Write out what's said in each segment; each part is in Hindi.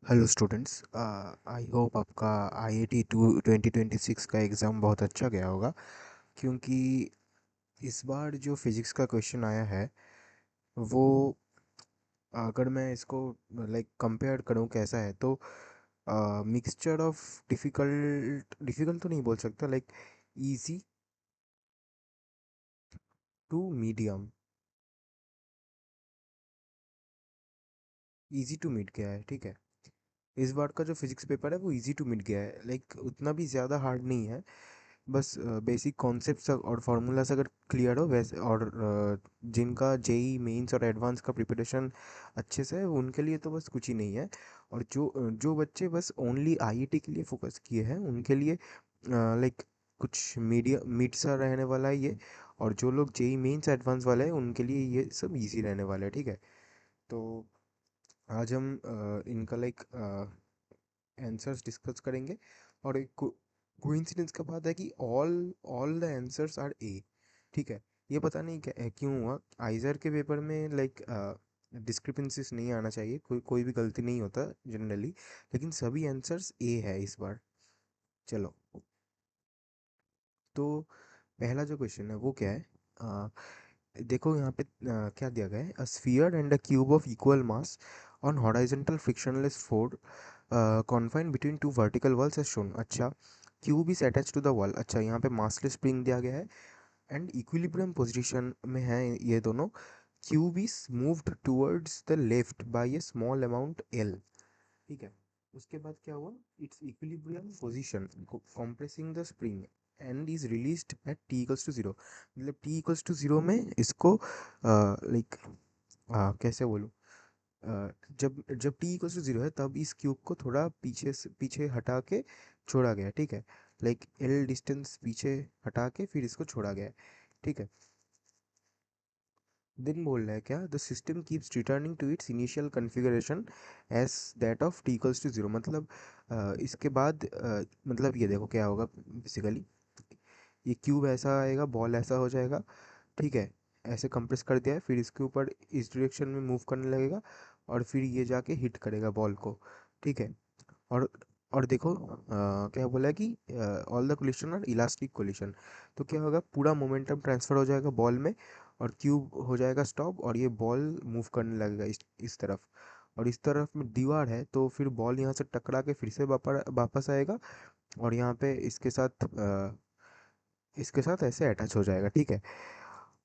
हेलो स्टूडेंट्स, आई होप आपका आईआईटी 2026 का एग्ज़ाम बहुत अच्छा गया होगा। क्योंकि इस बार जो फिज़िक्स का क्वेश्चन आया है वो, अगर मैं इसको लाइक कंपेयर करूँ कैसा है, तो मिक्सचर ऑफ डिफ़िकल्ट डिफ़िकल्ट तो नहीं बोल सकता, like easy to medium. Easy to mid गया है, ठीक है। इस बार का जो फिज़िक्स पेपर है वो इजी टू मिड गया है, लाइक उतना भी ज़्यादा हार्ड नहीं है। बस बेसिक कॉन्सेप्ट्स और फार्मूलाज अगर क्लियर हो वैसे, और जिनका जेई मेंस और एडवांस का प्रिपरेशन अच्छे से है उनके लिए तो बस कुछ ही नहीं है। और जो बच्चे बस ओनली आईआईटी के लिए फोकस किए हैं उनके लिए लाइक कुछ मीडिया मिड सा रहने वाला है ये। और जो लोग जेई मेंस एडवांस वाले हैं उनके लिए ये सब इजी रहने वाला है, ठीक है। तो आज हम इनका लाइक आंसर्स डिस्कस करेंगे। और एक कोइंसिडेंस का बात है कि all all the answers are A, ठीक है। ये पता नहीं क्यों हुआ। आइजर के पेपर में लाइक डिस्क्रिपेंसीज नहीं आना चाहिए, कोई कोई भी गलती नहीं होता जनरली, लेकिन सभी आंसर्स ए है इस बार। चलो, तो पहला जो क्वेश्चन है वो क्या है। देखो यहाँ पे क्या दिया गया है, a sphere and a cube of equal mass on horizontal frictionless force confined between two vertical walls as shown. अच्छा, cube is attach to the wall. अच्छा, यहाँ पे मासलेस स्प्रिंग दिया गया है एंड इक्विलिब्रियम पोजीशन में है ये दोनों। Cube is moved towards the left by a small amount L, ठीक है। उसके बाद क्या हुआ, it's equilibrium position compressing the spring and is released at T equals to zero. मतलब टी इक्वल्स टू जीरो में इसको लाइक कैसे बोलूँ, जब जब टी इक्वल्स टू जीरो है तब इस क्यूब को थोड़ा पीछे से पीछे हटा के छोड़ा गया है, ठीक है। लाइक एल डिस्टेंस पीछे हटा के फिर इसको छोड़ा गया है, ठीक है। दिन बोल रहा है क्या, the system keeps returning to its initial configuration as that of T equals to zero. मतलब इसके बाद मतलब ये देखो क्या होगा बेसिकली, ये क्यूब ऐसा आएगा, बॉल ऐसा हो जाएगा, ठीक है। ऐसे कंप्रेस कर दिया है, फिर इसके ऊपर इस डायरेक्शन में मूव करने लगेगा और फिर ये जाके हिट करेगा बॉल को, ठीक है। और और देखो क्या बोला है कि all the collision are elastic collision. तो क्या होगा, पूरा मोमेंटम ट्रांसफर हो जाएगा बॉल में और क्यूब हो जाएगा स्टॉप और ये बॉल मूव करने लगेगा इस तरफ। और इस तरफ में दीवार है तो फिर बॉल यहाँ से टकरा के फिर से वापस आएगा और यहाँ पे इसके साथ ऐसे अटैच हो जाएगा, ठीक है।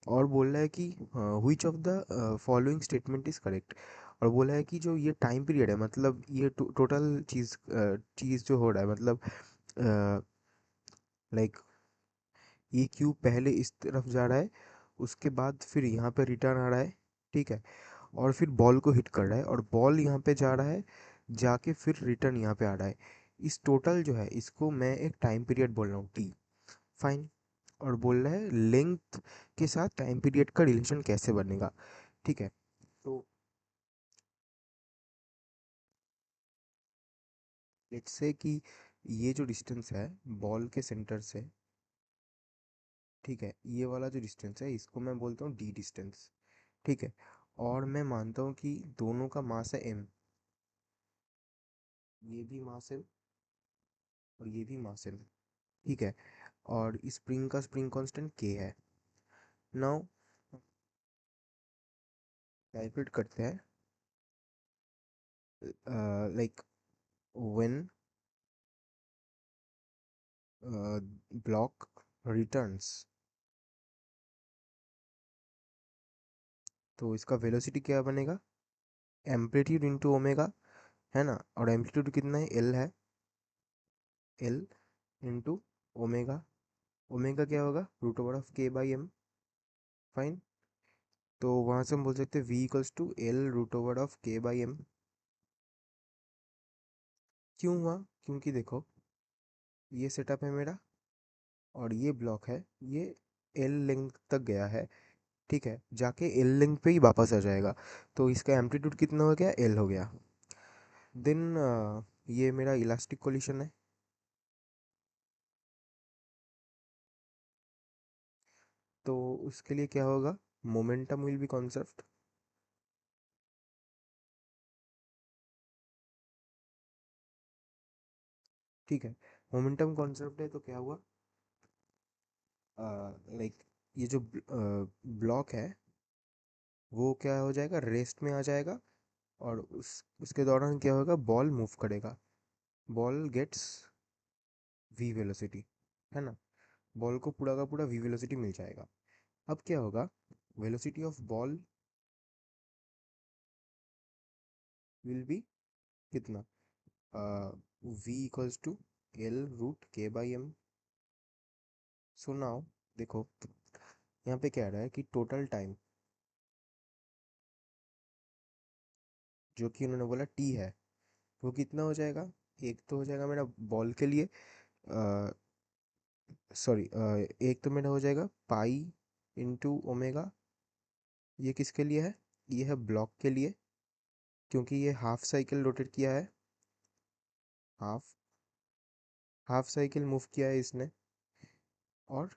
और बोल रहा है कि which of the following statement is correct. और बोला है कि जो ये टाइम पीरियड है, मतलब ये टोटल चीज़ जो हो रहा है, मतलब लाइक ये क्यूब पहले इस तरफ जा रहा है, उसके बाद फिर यहाँ पे रिटर्न आ रहा है, ठीक है। और फिर बॉल को हिट कर रहा है और बॉल यहाँ पे जा रहा है, जाके फिर रिटर्न यहाँ पे आ रहा है। इस टोटल जो है इसको मैं एक टाइम पीरियड बोल रहा हूँ, टी। फाइन। और बोल रहा है लेंथ के साथ टाइम पीरियड का रिलेशन कैसे बनेगा, ठीक है। तो लेट्स से कि ये जो डिस्टेंस है बॉल के सेंटर से, ठीक है, ये वाला जो डिस्टेंस है इसको मैं बोलता हूँ डी डिस्टेंस, ठीक है। और मैं मानता हूँ कि दोनों का मास है एम, ये भी मास है और ये भी मास है, ठीक है। और स्प्रिंग का स्प्रिंग कांस्टेंट के है। नाउ कैलकुलेट करते हैं, लाइक व्हेन ब्लॉक रिटर्न्स, तो इसका वेलोसिटी क्या बनेगा, एम्पलीट्यूड इंटू ओमेगा, है ना। और एम्पलीट्यूड कितना है, एल है, एल इंटू ओमेगा। ओमेगा क्या होगा, root over of K by M. Fine. तो वहाँ से हम बोल सकते हैं V equals to L root over of K by M. क्यों हुआ, क्योंकि देखो ये सेटअप है मेरा और ये ब्लॉक है, ये एल लेंथ तक गया है, ठीक है, जाके एल लेंथ पे ही वापस आ जाएगा। तो इसका एम्पलीट्यूड कितना हो गया, एल हो गया। देन ये मेरा इलास्टिक कोलिशन है। तो उसके लिए क्या होगा, मोमेंटम विल बी कॉन्सेप्ट। ठीक है। मोमेंटम कॉन्सेप्ट है तो क्या हुआ, लाइक ये जो ब्लॉक है वो क्या हो जाएगा, रेस्ट में आ जाएगा, और उसके दौरान क्या होगा, बॉल मूव करेगा, बॉल गेट्स वी वेलोसिटी, है ना। बॉल को पूरा का पूरा वी वेलोसिटी मिल जाएगा। अब क्या होगा, velocity of ball will be कितना, v equals to L root के बाई एम। सो नाउ देखो, यहाँ पे क्या आ रहा है कि टोटल टाइम जो कि उन्होंने बोला टी है, वो कितना हो जाएगा, एक तो हो जाएगा मेरा बॉल के लिए, सॉरी, एक तो मेरा हो जाएगा पाई इंटू ओमेगा, ये किसके लिए है, ये है ब्लॉक के लिए, क्योंकि ये हाफ साइकिल रोटेट किया है, हाफ हाफ साइकिल मूव किया है इसने। और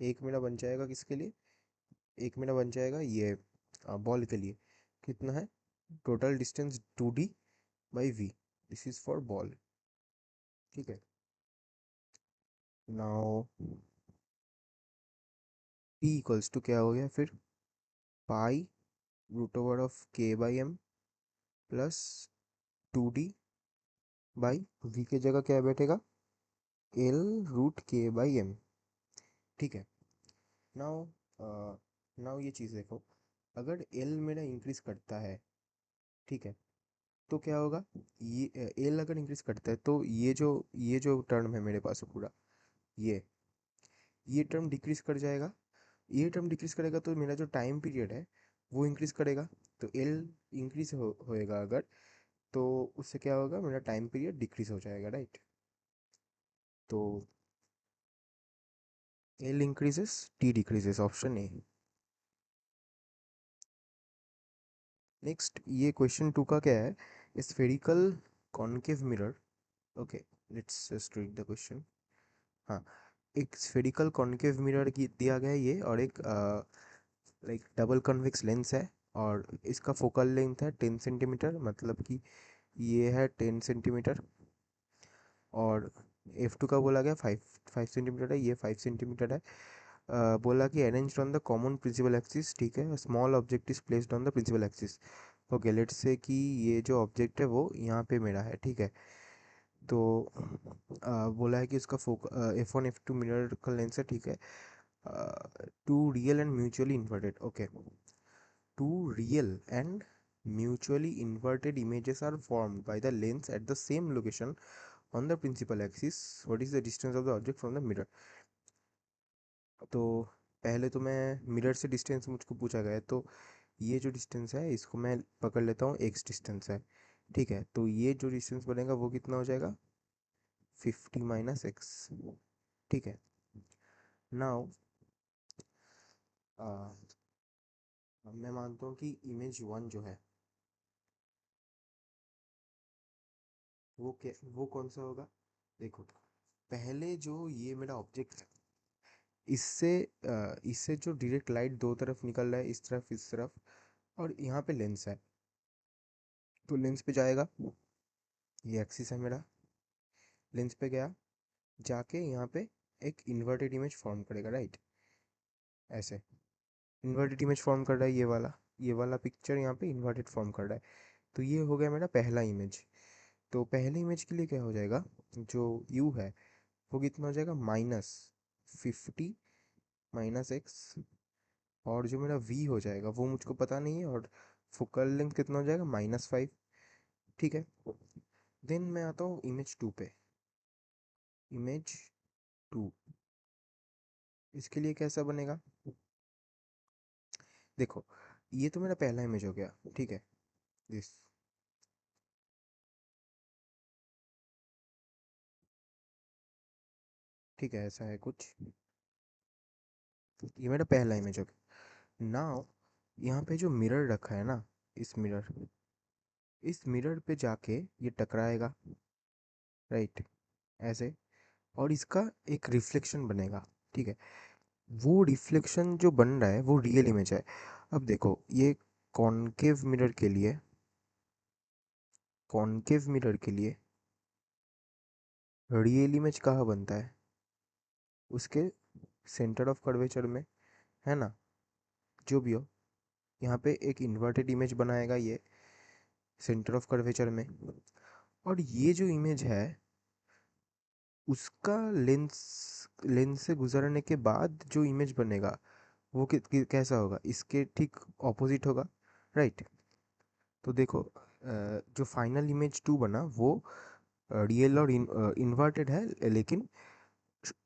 एक मेरा बन जाएगा किसके लिए, एक मेरा बन जाएगा ये बॉल के लिए, कितना है, total distance 2d by V, this is for ball. ठीक है। नाउ p इक्वल्स टू क्या हो गया फिर, pi root over of K by M plus 2d by V के जगह क्या बैठेगा, एल रूट के बाई एम। ठीक है। नाउ नाउ ये चीज़ देखो, अगर एल मेरा इंक्रीज करता है, ठीक है, तो क्या होगा, ये एल अगर इंक्रीज करता है तो ये जो टर्म है मेरे पास पूरा, ये ये टर्म डिक्रीज कर जाएगा, ये टर्म डिक्रीज करेगा तो मेरा जो टाइम पीरियड है वो इंक्रीज करेगा। तो एल इंक्रीज होएगा अगर, तो उससे क्या होगा, मेरा टाइम पीरियड डिक्रीज हो जाएगा, राइट। तो L increases T decreases, option A. Next ये क्वेश्चन 2 का क्या है, spherical concave mirror, okay, let's just read the question. हाँ, एक स्फेरिकल कॉनकेव मिरर की दिया गया है ये, और एक लाइक डबल कन्वेक्स लेंस है, और इसका फोकल लेंथ है 10 सेंटीमीटर, मतलब कि ये है 10 सेंटीमीटर, और F2 का बोला गया 5 5 सेंटीमीटर है, ये 5 सेंटीमीटर है। बोला कि arranged on the common principal axis, ठीक है, small object is placed on the principal axis. Okay, let's say कि ये जो ऑब्जेक्ट है वो यहाँ पे मेरा है, ठीक है। तो बोला है कि उसका F1 F2 मिरर का लेंस है, ठीक है, two real and mutually inverted, okay, two real and mutually inverted images are formed by the lens at the same location on the principal axis. What is the distance of the object from the mirror? तो पहले तो मैं मिरर से डिस्टेंस मुझको पूछा गया है, तो ये जो डिस्टेंस है इसको मैं पकड़ लेता हूँ, एक्स डिस्टेंस है, ठीक है। तो ये जो डिस्टेंस बनेगा वो कितना हो जाएगा, 50 - x, ठीक है। नाउ मैं मानता हूँ कि इमेज 1 जो है वो कौन सा होगा, देखो, पहले जो ये मेरा ऑब्जेक्ट है, इससे इससे जो डायरेक्ट लाइट दो तरफ निकल रहा है, इस तरफ इस तरफ, और यहाँ पे लेंस है, तो लेंस पे जाएगा, ये एक्सिस है मेरा, लेंस पे गया, जाके यहाँ पे एक इन्वर्टेड इमेज फॉर्म करेगा, राइट, ऐसे इन्वर्टेड इमेज फॉर्म कर रहा है, ये वाला पिक्चर यहाँ पे इन्वर्टेड फॉर्म कर रहा है। तो ये हो गया मेरा पहला इमेज। तो पहले इमेज के लिए क्या हो जाएगा, जो यू है वो कितना हो जाएगा, -50 - x, और जो मेरा v हो जाएगा वो मुझको पता नहीं है, और फोकल लेंथ कितना हो जाएगा, -5, ठीक है। देन मैं आता हूँ इमेज 2 पे, इमेज 2, इसके लिए कैसा बनेगा, देखो, ये तो मेरा पहला इमेज हो गया, ठीक है, दिस, ठीक है, ऐसा है कुछ, ये मेरा पहला इमेज हो गया। नाउ यहाँ पे जो मिरर रखा है ना, इस मिरर पे जाके ये टकराएगा, राइट, ऐसे, और इसका एक रिफ्लेक्शन बनेगा, ठीक है। वो रिफ्लेक्शन जो बन रहा है वो रियल इमेज है। अब देखो, ये कॉनकेव मिरर के लिए, कॉनकेव मिरर के लिए रियल इमेज कहाँ बनता है? उसके सेंटर ऑफ कर्वेचर में, है ना? जो भी हो, यहाँ पे एक इन्वर्टेड इमेज बनाएगा ये सेंटर ऑफ कर्वेचर में। और ये जो इमेज है उसका लेंस लेंस से गुजरने के बाद जो इमेज बनेगा वो कैसा होगा? इसके ठीक ऑपोजिट होगा, राइट? तो देखो, जो फाइनल इमेज टू बना वो रियल और इन्वर्टेड है, लेकिन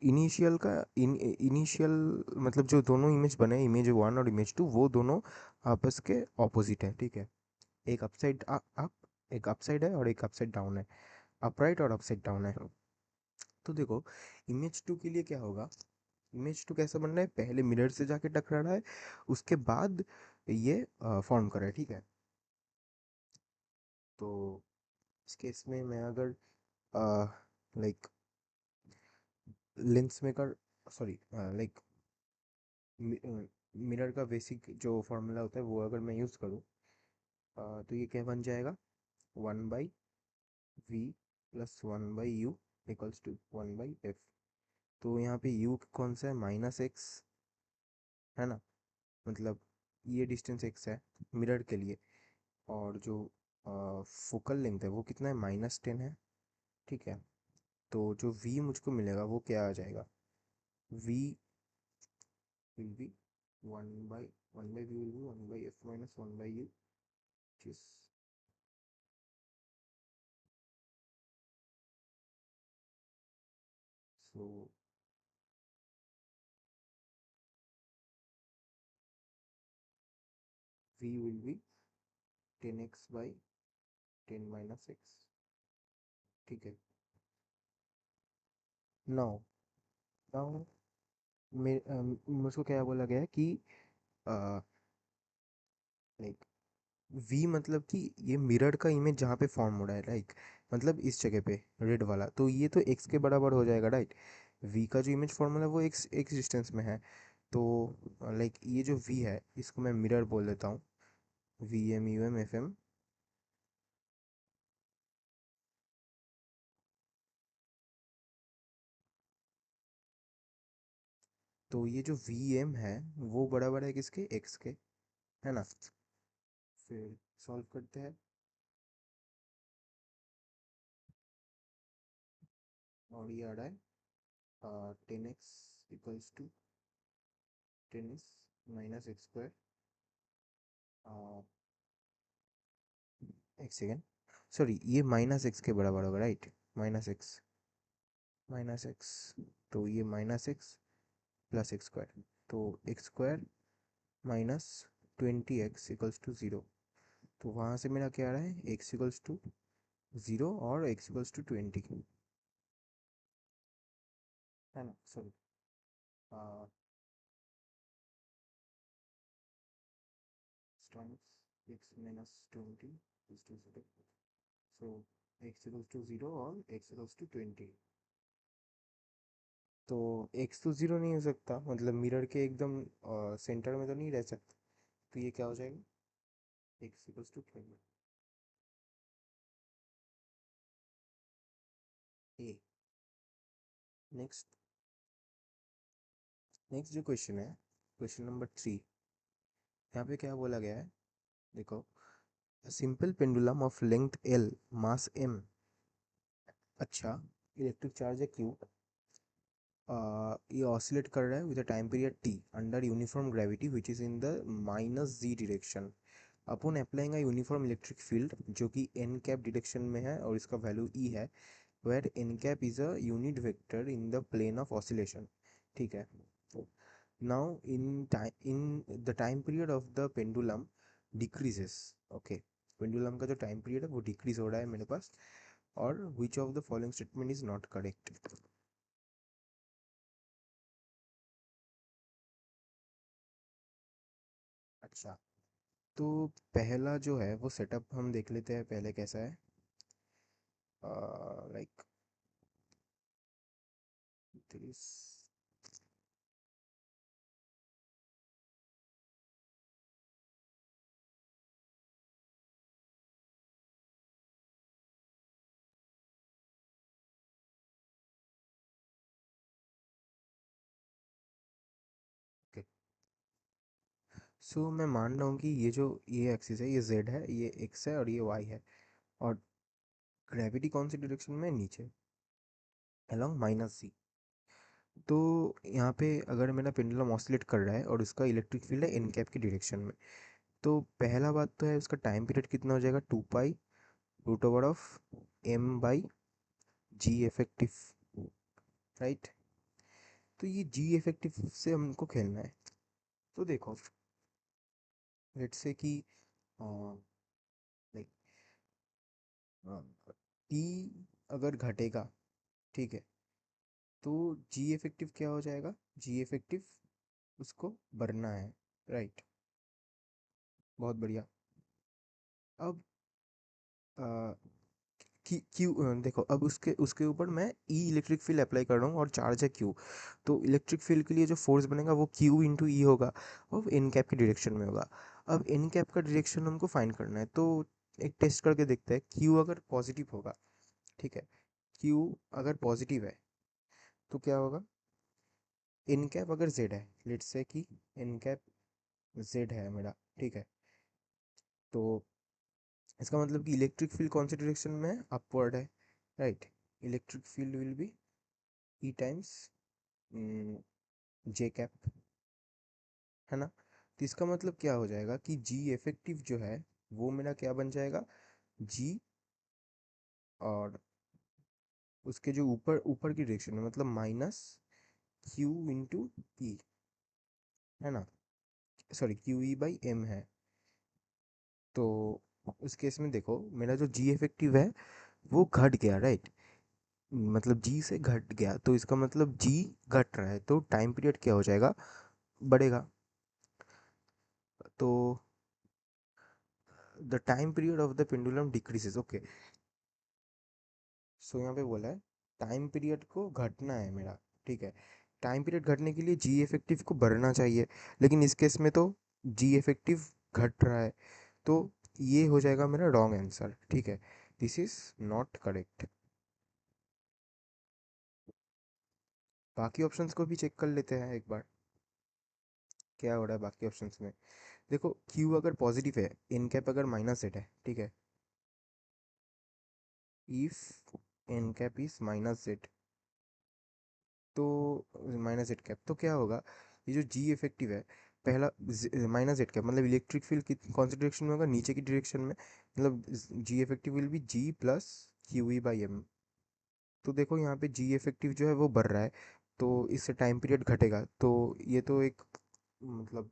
इनिशियल का इनिशियल मतलब जो दोनों इमेज बने, इमेज वन और इमेज टू, वो दोनों आपस के ऑपोजिट है, ठीक है? एक अपसाइड अप, एक अपसाइड है और एक अपसाइड डाउन है, अपराइट और अपसाइड डाउन है। तो देखो, इमेज टू के लिए क्या होगा? इमेज टू कैसा बन रहा है? पहले मिरर से जाके टकरा रहा है, उसके बाद ये फॉर्म कर रहा है, ठीक है? तो इस केस में मैं अगर like lens maker, sorry, like mirror का बेसिक जो फॉर्मूला होता है वो अगर मैं यूज़ करूँ, तो ये क्या बन जाएगा? 1/v plus 1/u equals to 1/f। तो यहाँ पे u कौन सा है? -x, है ना? मतलब ये डिस्टेंस x है मिरर के लिए, और जो फोकल लेंथ है वो कितना है? -10 है, ठीक है? तो जो v मुझको मिलेगा वो क्या आ जाएगा? v will be 1/v will be 1/f minus 1/u, which is so v will be 10x by 10 minus x, ठीक है? नाउ नाउ मुझको क्या बोला गया है कि लाइक वी मतलब कि ये मिरर का इमेज जहाँ पे फॉर्म हो रहा है, लाइक मतलब इस जगह पे रेड वाला, तो ये तो एक्स के बराबर हो जाएगा, राइट? वी का जो इमेज फॉर्मूला है वो एक्स एक्स डिस्टेंस में है। तो लाइक ये जो वी है इसको मैं मिरर बोल देता हूँ, VMUM FM। तो ये जो VM है वो बराबर है किसके? एक्स के, है ना? फिर सॉल्व करते हैं, और ये आ रहा है 10x equals to 10s minus X square. एक सेकेंड, सॉरी, ये -x के बराबर होगा, राइट? -x -x, तो ये -x प्लस एक्स स्क्वायर, तो X square minus 20x equals to 0। तो वहाँ से मेरा क्या आ रहा है? x इक्वल्स टू 0 और x इक्वल्स टू 20, है ना? Sorry, x minus 20 equals to 0, so x equals to 0 और x इक्वल्स टू 20। तो x तो 0 नहीं हो सकता, मतलब मिरर के एकदम सेंटर में तो नहीं रह सकता, तो ये क्या हो जाएगा? x equals to 20। ए। नेक्स्ट नेक्स्ट जो क्वेश्चन है, क्वेश्चन नंबर 3, यहाँ पे क्या बोला गया है? देखो, simple pendulum of length L, mass m, अच्छा, इलेक्ट्रिक चार्ज है Q, ये ऑसिलेट कर रहा है with a time period t under uniform gravity which is in the -z direction, upon applying a uniform electric field जो कि n कैप डायरेक्शन में है और इसका वैल्यू E है, where n cap is a unit vector in the plane of oscillation, ठीक है? Now in the time period of the pendulum decreases, okay? Pendulum का जो टाइम पीरियड है वो डिक्रीज हो रहा है मेरे पास, और which of the following statement is not correct? अच्छा, तो पहला जो है वो सेटअप हम देख लेते हैं पहले कैसा है। लाइक दिस, सो मैं मान रहा हूँ कि ये एक्सिस है, ये जेड है, ये एक्स है और ये वाई है, और ग्रेविटी कौन सी डायरेक्शन में है? नीचे, अलोंग माइनस सी। तो यहाँ पे अगर मेरा पेंडुलम ऑसिलेट कर रहा है और उसका इलेक्ट्रिक फील्ड है एन कैप की डायरेक्शन में, तो पहला बात तो है उसका टाइम पीरियड कितना हो जाएगा, 2 pi root over of M by G effective, right. तो ये जी इफेक्टिव से हमको खेलना है। तो देखो, लेट्स से कि लाइक टी अगर घटेगा, ठीक है, तो जी इफेक्टिव क्या हो जाएगा, जी इफेक्टिव उसको भरना है, राइट। बहुत बढ़िया। अब देखो, अब उसके उसके ऊपर मैं ई इलेक्ट्रिक फील्ड अप्लाई कर रहा हूँ और चार्ज है क्यू। तो इलेक्ट्रिक फील्ड के लिए जो फोर्स बनेगा वो क्यू इंटू ई होगा, और एन कैप की डायरेक्शन में होगा। अब एन कैप का डायरेक्शन हमको फाइंड करना है, तो एक टेस्ट करके देखते हैं। क्यू अगर पॉजिटिव होगा, ठीक है, क्यू अगर पॉजिटिव है तो क्या होगा, एन कैप अगर जेड है, लेट्स से कि एन कैप जेड है मेरा, ठीक है, तो इसका मतलब कि इलेक्ट्रिक फील्ड कौन सी डायरेक्शन में है, अपवर्ड है, right. Electric field will be E times J cap, है ना। तो इसका मतलब क्या हो जाएगा कि जी इफेक्टिव जो है वो मेरा क्या बन जाएगा, जी, और उसके जो ऊपर ऊपर की डायरेक्शन में, मतलब माइनस क्यू इंटू ई, है ना, sorry Q E by M है। तो उस केस में देखो, मेरा जो जी इफेक्टिव है वो घट गया, राइट, मतलब जी से घट गया, तो इसका मतलब जी घट रहा है, तो टाइम पीरियड क्या हो जाएगा, बढ़ेगा। तो the time period of the pendulum decreases, okay. So यहाँ पे बोला है टाइम पीरियड को घटना है मेरा, ठीक है। टाइम पीरियड घटने के लिए जी इफेक्टिव को बढ़ना चाहिए, लेकिन इस केस में तो जी इफेक्टिव घट रहा है, तो ये हो जाएगा मेरा रॉन्ग आंसर, ठीक है। This is not correct. बाकी ऑप्शंस को भी चेक कर लेते हैं एक बार, क्या हो रहा है बाकी ऑप्शंस में। देखो, क्यू अगर पॉजिटिव है, एन कैप अगर माइनस सेट है, ठीक है, if N cap is minus Z, तो माइनस जेड कैप, तो क्या होगा, ये जो जी इफेक्टिव है, पहला माइनस जेड कैप मतलब इलेक्ट्रिक फील्ड कौन सी डायरेक्शन में होगा, नीचे की डायरेक्शन में, मतलब g effective will be g plus q E by m. तो देखो यहाँ पे जी इफेक्टिव जो है वो बढ़ रहा है, तो इससे टाइम पीरियड घटेगा, तो ये तो एक मतलब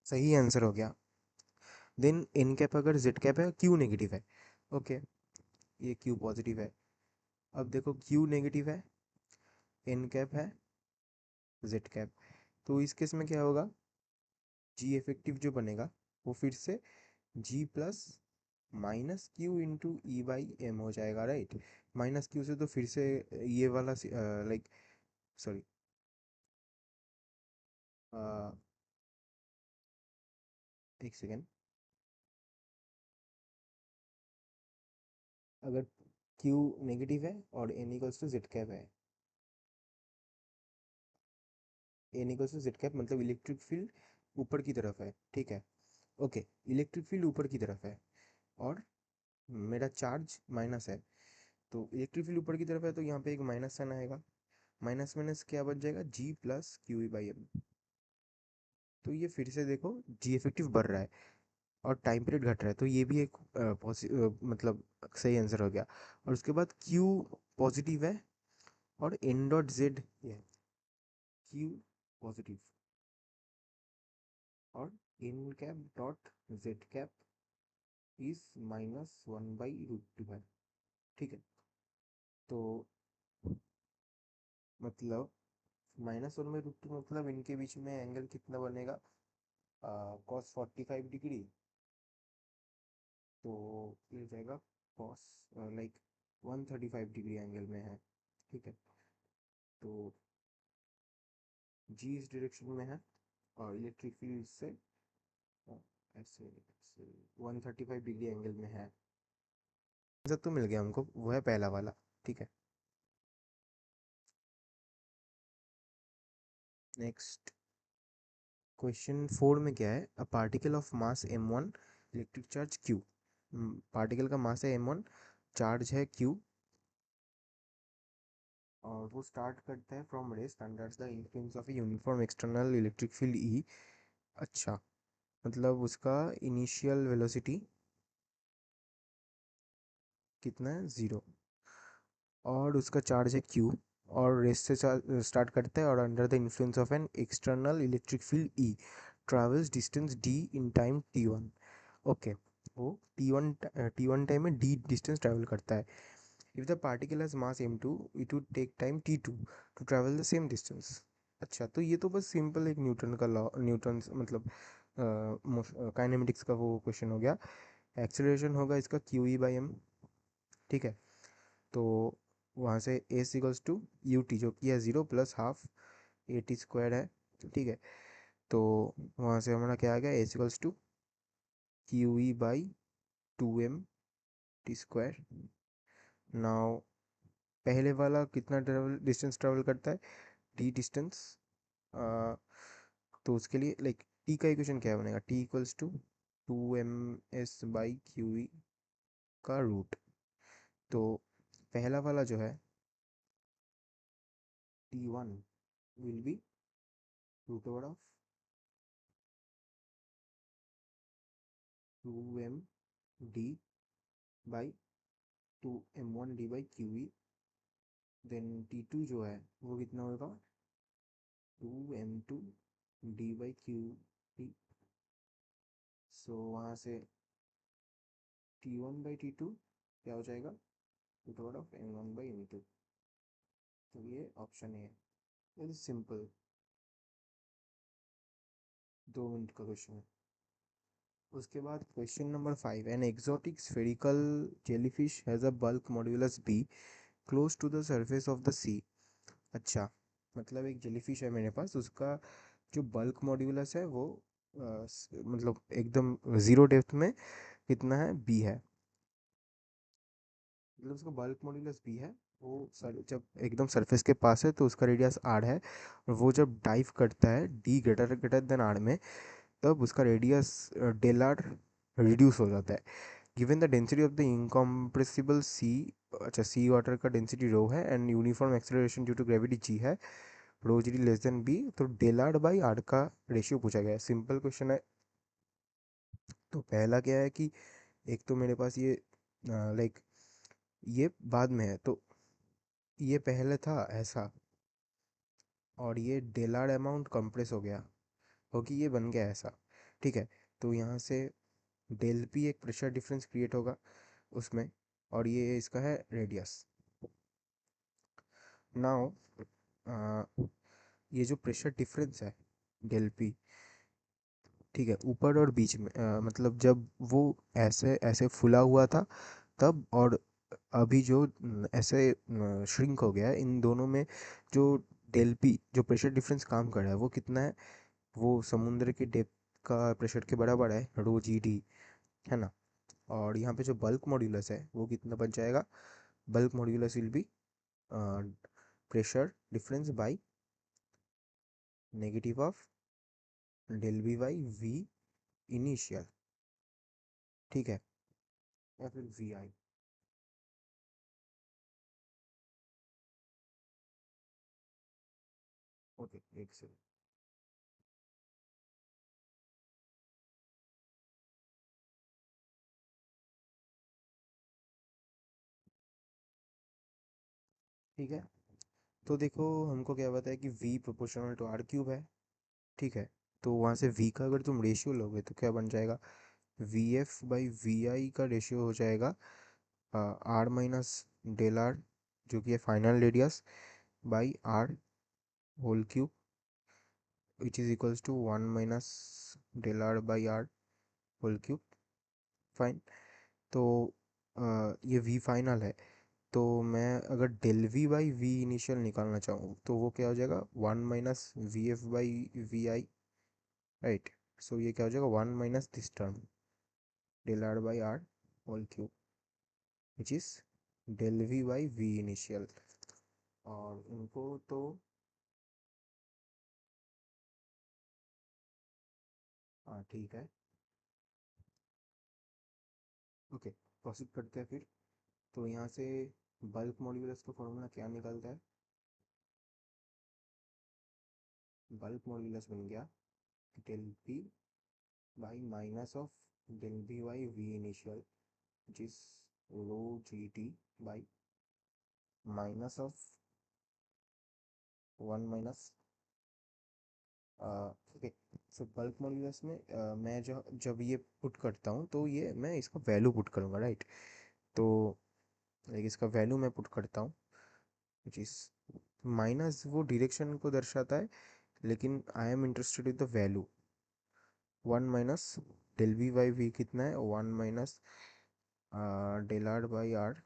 सही आंसर हो गया। देन एन कैप अगर जेड कैप है, क्यू नेगेटिव है, ओके, ये क्यू पॉजिटिव है। अब देखो, क्यू नेगेटिव है, एन कैप है, जेड कैप, तो इस केस में क्या होगा, जी इफेक्टिव जो बनेगा वो फिर से g plus minus q into E by m हो जाएगा, राइट। माइनस क्यू से तो फिर से ये वाला लाइक, सॉरी, एक सेकेंड, अगर क्यू नेगेटिव है और n equals to z cap है, n equals to z cap मतलब इलेक्ट्रिक फील्ड ऊपर की तरफ है, ठीक है, ओके, इलेक्ट्रिक फील्ड ऊपर की तरफ है, और मेरा चार्ज माइनस है, तो इलेक्ट्रिक फील्ड ऊपर की तरफ है, तो यहाँ पे एक माइनस साइन आएगा, माइनस माइनस क्या बन जाएगा, g plus q E by m. तो ये फिर से देखो, जी इफेक्टिव बढ़ रहा है और टाइम पीरियड घट रहा है, तो ये भी एक मतलब सही आंसर हो गया। और उसके बाद क्यू पॉजिटिव है और एन डॉट जेड, ये क्यू पॉजिटिव और N cap dot Z cap is -1/√2 है, ठीक है। तो मतलब -1/√2 मतलब इनके बीच में एंगल कितना बनेगा, कॉस 45 डिग्री, तो ये हो जाएगा कॉस लाइक 135 डिग्री एंगल में है, ठीक है। तो जी इस डायरेक्शन में है और इलेक्ट्रिक फील्ड से ऐसे ऐसे 135 डिग्री एंगल में है। आंसर तो मिल गया हमको, वो है पहला वाला, ठीक है। नेक्स्ट, क्वेश्चन 4 में क्या है, a particle of mass m1, electric charge q। Particle का मास है m1, चार्ज है q, और वो स्टार्ट करता है from rest under the influence of a uniform external electric field ई। अच्छा, मतलब उसका इनिशियल वेलोसिटी कितना है, 0, और उसका चार्ज है क्यू, और रेस से स्टार्ट करता है और under the influence of an external electric field E travels distance D in time t1। Okay, वो t1 टाइम में d डिस्टेंस ट्रैवल करता है। If the particle has mass m2, it would take time t2 to travel the same distance. अच्छा, तो ये तो बस सिंपल एक न्यूटन का लॉ, न्यूटन मतलब काइनेमेटिक्स का वो क्वेश्चन हो गया। एक्सेलरेशन होगा इसका क्यू ई बाई एम। ठीक है, तो वहाँ से ए सिकल्स टू यू टी, जो कि है 0 + हाफ ए टी स्क्वायर है। ठीक है, तो वहाँ से हमारा क्या आ गया, a equals to q E by 2m t square. Now पहले वाला कितना डिस्टेंस ट्रेवल करता है, डी डिस्टेंस। तो उसके लिए लाइक टी का इक्वेशन क्या बनेगा, टी इक्वल्स टू 2ms/क्यू ई का रूट। तो पहला वाला जो है t1 will be root over of 2m/2m1 d/q e। Then t2 जो है वो कितना होगा, 2m2 d/q e। सो वहाँ से t1/t2 क्या हो जाएगा, रूट ओवर ऑफ m1/m2। तो ये ऑप्शन है, वेरी सिंपल, 2 मिनट का क्वेश्चन है। उसके बाद question number 5, an exotic spherical jellyfish has a bulk modulus B close to the surface of the sea. अच्छा, मतलब एक जेलीफिश है मेरे पास, उसका जो बल्क मॉड्यूलस है वो मतलब एकदम 0 डेप्थ में कितना है, बी है। मतलब उसका बल्क मॉड्यूलस बी है। वो सर जब एकदम सरफेस के पास है तो उसका रेडियस आर है, और वो जब डाइव करता है D greater greater than R में, तब उसका रेडियस डेल आर रिड्यूस हो जाता है। Given the density of the incompressible sea, अच्छा सी वाटर का डेंसिटी रो है, and uniform acceleration due to gravity g है, rho g less than B, तो डेल आर बाई आर का रेशियो पूछा गया है। सिंपल क्वेश्चन है। तो पहला क्या है कि एक तो मेरे पास ये लाइक ये बाद में है, तो ये पहले था ऐसा, और ये डेल आर अमाउंट कंप्रेस हो गया, क्योंकि ये बन गया ऐसा। ठीक है, तो यहाँ से डेल पी एक प्रेशर डिफरेंस क्रिएट होगा उसमें, और ये इसका है रेडियस। नाउ ये जो प्रेशर डिफरेंस है डेल पी, ठीक है, ऊपर और बीच में, मतलब जब वो ऐसे ऐसे फुला हुआ था तब, और अभी जो ऐसे श्रिंक हो गया है, इन दोनों में जो डेल पी जो प्रेशर डिफरेंस काम कर रहा है वो कितना है, वो समुद्र की डेप्थ का प्रेशर के बराबर है, रो जी डी, है ना। और यहाँ पे जो बल्क मॉड्यूलस है वो कितना बच जाएगा, bulk modulus will be pressure difference by negative of del we by we initial. ठीक है, या फिर वी आई। ओके, एक से। ठीक है, तो देखो हमको क्या पता है कि v proportional to R cube है। ठीक है, तो वहाँ से v का अगर तुम रेशियो लोगे तो क्या बन जाएगा, वी एफ बाई वी आई का रेशियो हो जाएगा आर माइनस डेल आर, जो कि है final radius, by are whole cube, which is equals to 1 - del are by are whole cube. Fine. तो ये v फाइनल है, तो मैं अगर del we by we initial निकालना चाहूँ तो वो क्या हो जाएगा, 1 - v f by v i, right. So ये क्या हो जाएगा, 1 - this term del are by are whole cube, which is del we by we initial. और इनको तो हाँ ठीक है। ओके, प्रोसीड करते हैं फिर। तो यहाँ से बल्क मॉड्यूलस का फॉर्मूला क्या निकलता है? बल्क मॉड्यूलस बन गया del P by minus of del B by we initial, which is rho gt by minus of 1 minus। Okay, so bulk modulus में मैं जब ये पुट करता हूँ तो ये मैं इसका वैल्यू पुट करूँगा, राइट? तो लाइक इसका वैल्यू मैं पुट करता हूँ, विच इज माइनस वो डायरेक्शन को दर्शाता है, लेकिन I am interested in the value. 1 minus del we by V कितना है? 1 minus del are by are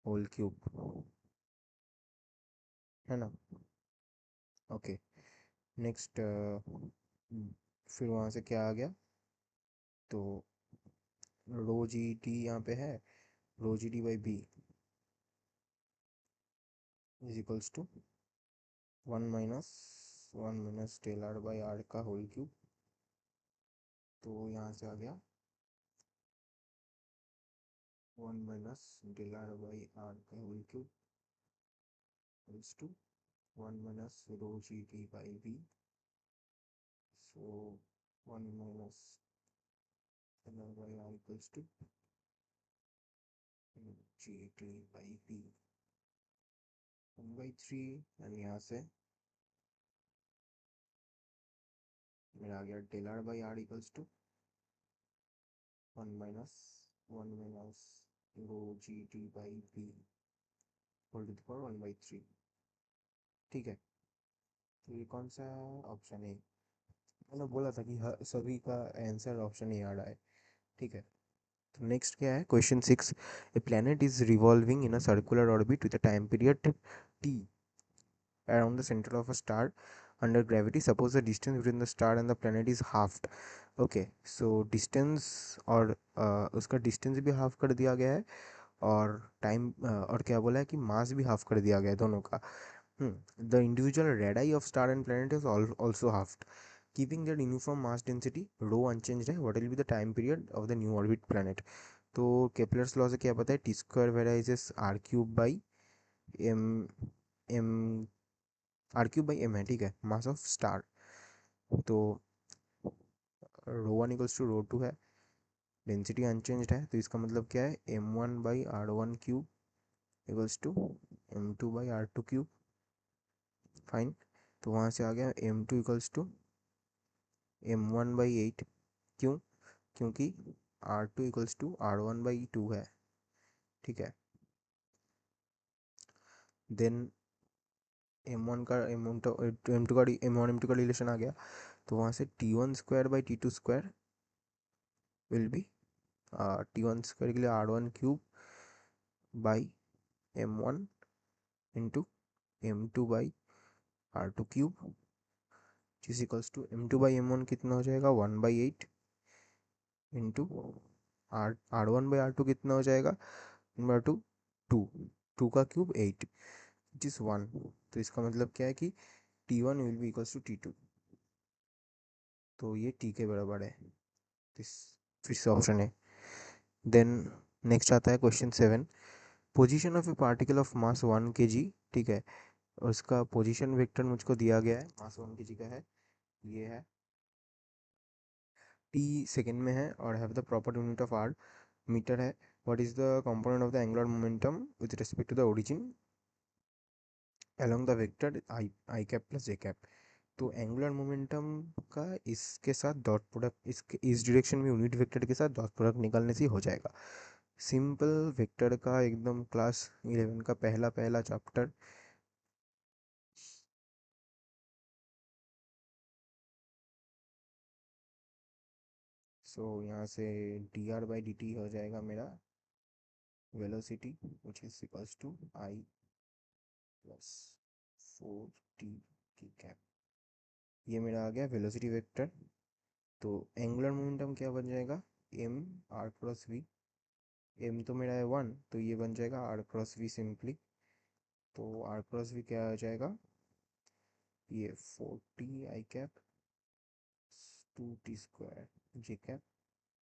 whole cube, है ना? ओके, नेक्स्ट फिर वहाँ से क्या आ गया? तो रो जी टी यहाँ पे है, rho G T by B is equals to 1 minus del are by r का होल क्यूब। तो यहाँ से आ गया 1 minus del are by r का whole cube is to 1 minus rho G T by B. So 1 minus del are by r equals to g T by B 1/3। And यहाँ से मेरा आ गया del are by r equals to 1 minus rho G T by B whole to the power 1/3। ठीक है, तो ये कौन सा ऑप्शन है? मैंने बोला था कि सभी का आंसर ऑप्शन ए आ रहा है। ठीक है, तो नेक्स्ट क्या है? Question 6। A planet is revolving in a circular orbit with a time period T around the center of a star under gravity. Suppose the distance between the star and the planet is halved. Okay, so distance और उसका डिस्टेंस भी हाफ कर दिया गया है, और टाइम और क्या बोला है कि मास भी हाफ कर दिया गया है दोनों का। The individual radii of star and planet is also halved, keeping that uniform mass density rho unchanged है। What will be the time period of the new orbit planet? तो केपलर्स लॉ से क्या पता है? T square varies r cube by M, M r cube by M है, ठीक है, मास ऑफ स्टार। तो rho one equals to rho two है, डेंसिटी अनचेंज्ड है, तो इसका मतलब क्या है? m1/r1 cube equals to m2/r2 cube. Fine, तो वहाँ से आ गया m2 इक्वल्स टू m1/8। क्यों? क्योंकि r2 इक्वल्स टू r1/2 है, ठीक है। देन m1 का m2 m2 का m1 m2 का रिलेशन आ गया, तो वहाँ से t1 square by t2 square will be t1 square के लिए r1 cube by m1 into m2/r2 cube, जिस इक्वल्स टू m2/m1 कितना हो जाएगा? 1/8 इंटू r1/r2 कितना हो जाएगा? 1/2, 2, 2 का क्यूब 8, विच इज़ 1। तो इसका मतलब क्या है कि t1 will B equals to t2, तो ये t के बराबर है। दिस फिर से ऑप्शन है। देन नेक्स्ट आता है question 7। Position of A particle of mass 1 kg, ठीक है, और उसका पोजीशन वेक्टर मुझको दिया गया है, मास 1 kg का है, ये है, टी सेकेंड में है, और have the proper unit of r meter है। What is the component of the angular momentum with respect to the origin along the vector i i cap plus j cap? तो एंगुलर मोमेंटम का इसके साथ डॉट प्रोडक्ट, इसके इस डायरेक्शन में यूनिट वेक्टर के साथ डॉट प्रोडक्ट निकालने से ही हो जाएगा। सिंपल वेक्टर का एकदम क्लास 11 का पहला पहला चैप्टर। सो यहाँ से D R by D T हो जाएगा मेरा velocity, which is equals to I plus 4t की कैप। ये मेरा आ गया वेलोसिटी वेक्टर। तो एंगुलर मोमेंटम क्या बन जाएगा? M R cross V. M तो मेरा है 1, तो ये बन जाएगा आर क्रॉस वी सिंपली। तो आर क्रॉस वी क्या आ जाएगा? ये 4t I cap 2t² J cap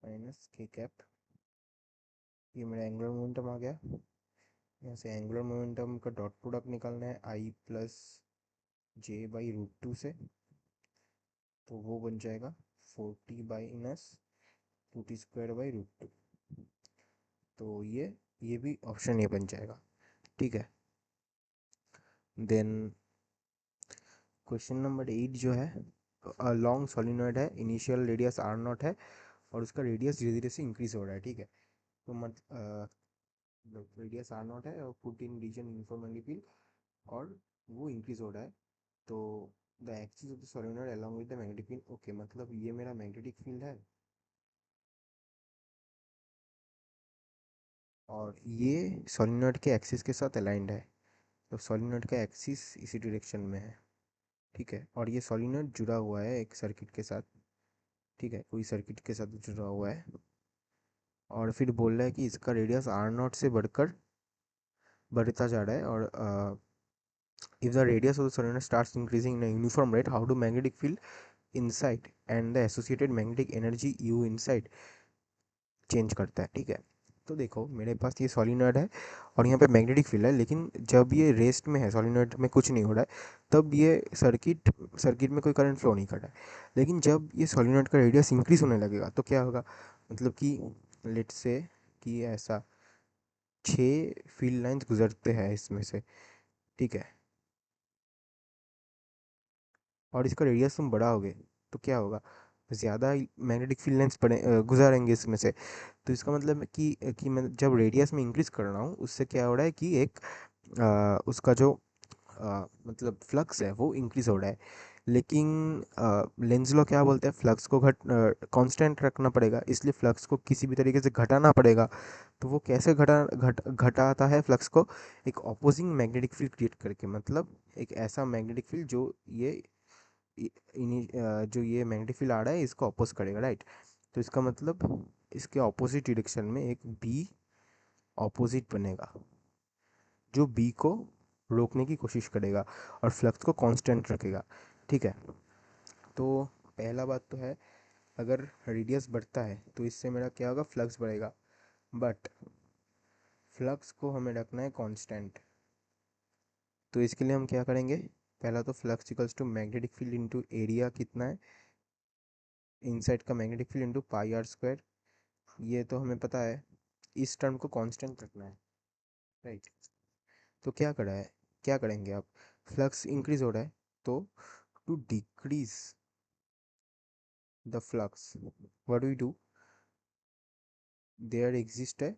minus K cap. ये मेरा एंगुलर मोमेंटम आ गया। यहाँ से एंगुलर मोमेंटम का डॉट प्रोडक्ट निकालना है आई प्लस j/√2 से, तो वो बन जाएगा 40 - 2t² / √2। तो ये भी ऑप्शन ए बन जाएगा। ठीक है। देन क्वेश्चन नंबर 8 जो है, लॉन्ग सोलिनॉइड है, इनिशियल रेडियस r0 है और उसका रेडियस धीरे धीरे से इंक्रीज हो रहा है। ठीक है। तो रेडियस r0 है और put in region uniformly field और वो इंक्रीज हो रहा है। तो the axis of the solenoid along with the magnetic field, okay, मतलब ये मेरा मैग्नेटिक फील्ड है और ये सोलिनॉइड के एक्सिस के साथ अलाइंड है। तो सोलिनॉइड का एक्सिस इसी डायरेक्शन में है। ठीक है। और ये सोलिनॉइड जुड़ा हुआ है एक सर्किट के साथ। ठीक है, कोई सर्किट के साथ जुड़ा हुआ है और फिर बोल रहा है कि इसका रेडियस r0 से बढ़ता जा रहा है। और if the radius of the solenoid starts increasing in a uniform rate, how do magnetic field inside and the associated magnetic energy u inside change करता है। ठीक है। तो देखो मेरे पास ये सोलिनॉइड है और यहाँ पे मैग्नेटिक फील्ड है, लेकिन जब ये रेस्ट में है, सोलिनॉइड में कुछ नहीं हो रहा है, तब ये सर्किट में कोई करंट फ्लो नहीं कर रहा है। लेकिन जब ये सोलिनॉइड का रेडियस इंक्रीज होने लगेगा तो क्या होगा, मतलब कि लेट से कि ऐसा 6 फील्ड लाइंस गुजरते हैं इसमें से। ठीक है। और इसका रेडियस तुम बढ़ाओगे तो क्या होगा, ज़्यादा मैग्नेटिक फील्ड लाइंस गुजारेंगे इसमें से। तो इसका मतलब है कि मैं जब रेडियस में इंक्रीज कर रहा हूँ उससे क्या हो रहा है कि एक उसका जो मतलब फ्लक्स है वो इंक्रीज हो रहा है। लेकिन लेंज लॉ क्या बोलते हैं, फ्लक्स को कांस्टेंट रखना पड़ेगा, इसलिए फ्लक्स को किसी भी तरीके से घटाना पड़ेगा। तो वो कैसे घटाता है फ्लक्स को, एक ऑपोजिंग मैग्नेटिक फील्ड क्रिएट करके, मतलब एक ऐसा मैग्नेटिक फील्ड जो जो ये मैग्नेटिक फील्ड आ रहा है इसको अपोज करेगा, राइट। तो इसका मतलब इसके ऑपोजिट डायरेक्शन में एक बी ऑपोजिट बनेगा जो बी को रोकने की कोशिश करेगा और फ्लक्स को कांस्टेंट रखेगा। ठीक है। तो पहला बात तो है, अगर रेडियस बढ़ता है तो इससे मेरा क्या होगा, फ्लक्स बढ़ेगा, बट फ्लक्स को हमें रखना है कांस्टेंट। तो इसके लिए हम क्या करेंगे, पहला तो flux equals to magnetic field into area कितना है, इनसाइड का मैग्नेटिक फील्ड इनटू πr²। ये तो हमें पता है, इस टर्म को कांस्टेंट रखना है, राइट। तो क्या करेंगे आप, फ्लक्स इंक्रीज हो रहा है तो to decrease the flux what we do, there exist है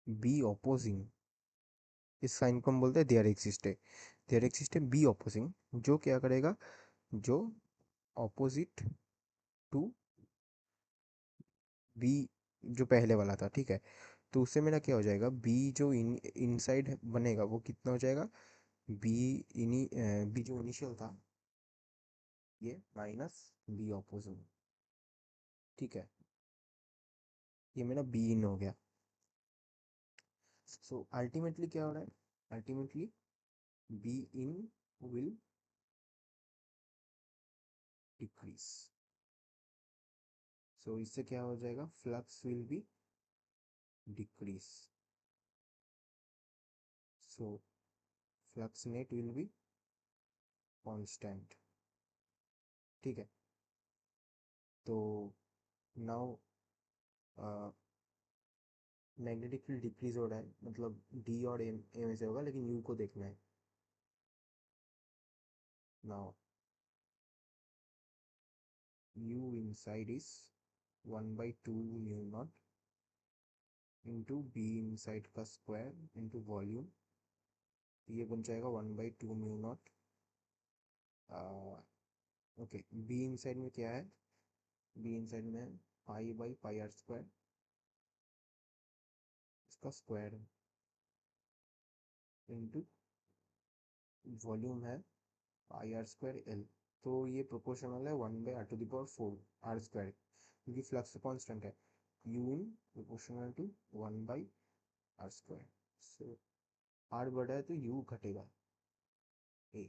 बी ऑपोजिंग, इस साइन को हम बोलते हैं देयर एग्जिस्ट है बी ऑपोजिंग, जो क्या करेगा, जो ऑपोजिट टू बी जो पहले वाला था। ठीक है। तो उससे मेरा क्या हो जाएगा, बी जो इनसाइड बनेगा वो कितना हो जाएगा, बी बी जो इनिशियल था ये माइनस बी ऑपोजिंग। ठीक है। ये मेरा बी इन हो गया। सो अल्टीमेटली क्या हो रहा है, ultimately B in will decrease. So इससे क्या हो जाएगा, flux will be decrease. So flux net will be constant. ठीक है। तो नाउ मैग्नेटिक फील्ड डिक्रीज हो रहा है, मतलब डी और ए में से होगा, लेकिन यू को देखना है। Now u inside is 1/2 μ0 into B inside का स्क्वायर इंटू वॉल्यूम, ये बन जाएगा 1/2 μ0। ओके, बी इनसाइड में क्या है, बी इनसाइड में π/πr² इसका स्क्वायर इंटू वॉल्यूम है πr²L। तो ये प्रोपोर्शनल है 1/r⁴ क्योंकि फ्लक्स कांस्टेंट है, u in proportional to 1/r²। So r बढ़ा है तो u घटेगा, ए।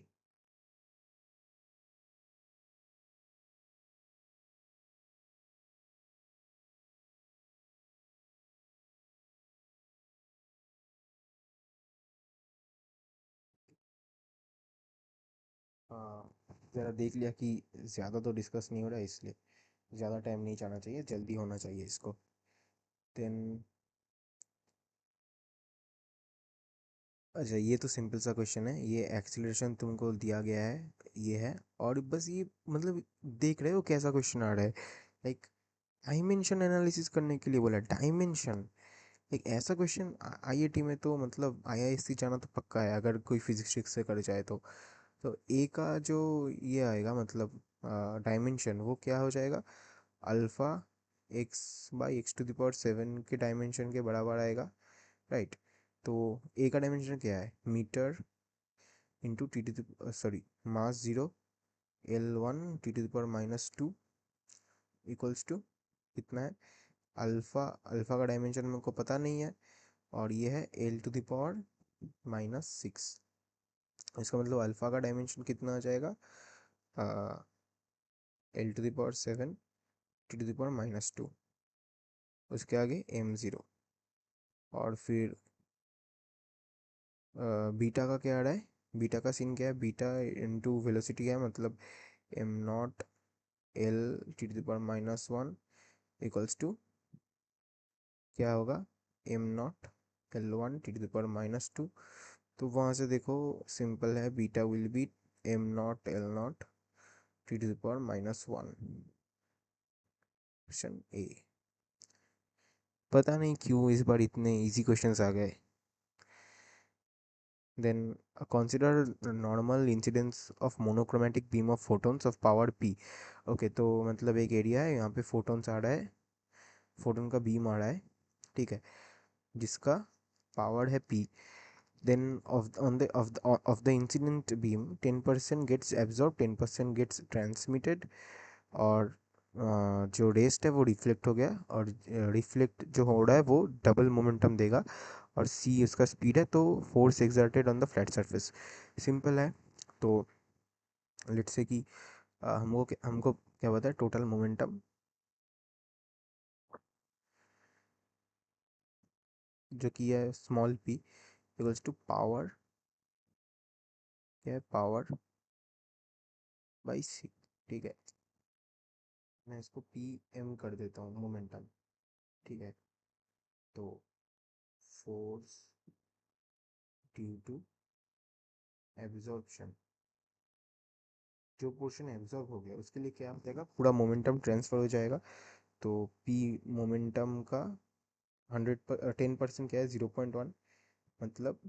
हाँ, ज़रा देख लिया कि ज़्यादा तो डिस्कस नहीं हो रहा है, इसलिए ज़्यादा टाइम नहीं जाना चाहिए, जल्दी होना चाहिए इसको। देन अच्छा, ये तो सिंपल सा क्वेश्चन है, ये एक्सीलरेशन तुमको दिया गया है, ये है, और बस ये मतलब देख रहे हो कैसा क्वेश्चन आ रहा है, लाइक डायमेंशन एनालिसिस करने के लिए बोला, डायमेंशन। एक ऐसा क्वेश्चन आईआईटी में तो मतलब आईआईएससी जाना तो पक्का है, अगर कोई फिजिक्स से कर जाए तो ए का जो ये आएगा मतलब डायमेंशन, वो क्या हो जाएगा, alpha x by x to the power 7 के डायमेंशन के बराबर आएगा, राइट। तो ए का डायमेंशन क्या है, metre into T to the sorry mass zero L1 T to the power -2 equals to कितना है, अल्फ़ा, अल्फ़ा का डायमेंशन मेरे को पता नहीं है, और ये है L टू द पावर -6। इसका मतलब अल्फ़ा का डायमेंशन कितना आ जाएगा, L to the power 7 T to the power -2, उसके आगे m0। और फिर बीटा का क्या आ रहा है, बीटा का सीन क्या है, बीटा इंटू वेलोसिटी है, मतलब m0 L T to the power -1 equals to क्या होगा, m0 L1 T to the power -2। तो वहाँ से देखो सिंपल है, beta will be m0 L0 T to the power -1। Option A. पता नहीं क्यों इस बार इतने इजी क्वेश्चंस आ गए। Then consider normal incidence of monochromatic beam of photons of power p। Okay, तो मतलब एक एरिया है, यहाँ पे फोटोन्स आ रहा है, फोटोन का बीम आ रहा है, ठीक है, जिसका पावर है p। Then of the incident beam 10% gets absorb, 10% gets transmitted, और जो रेस्ट है वो रिफ्लेक्ट हो गया, और रिफ्लेक्ट जो हो रहा है वो डबल मोमेंटम देगा, और सी उसका स्पीड है, तो force exerted on the flat surface. Simple है। तो लेट्स से कि हमको क्या पता है, टोटल मोमेंटम जो कि है small p equals to power, क्या है, पावर बाई सी, ठीक है। मैं इसको पी एम कर देता हूँ मोमेंटम, ठीक है। तो फोर्स ड्यू टू एब्जॉर्प्शन, जो पोर्शन एब्जॉर्ब हो गया उसके लिए क्या हो जाएगा, पूरा मोमेंटम ट्रांसफर हो जाएगा। तो पी मोमेंटम का 10% क्या है, 0.1, मतलब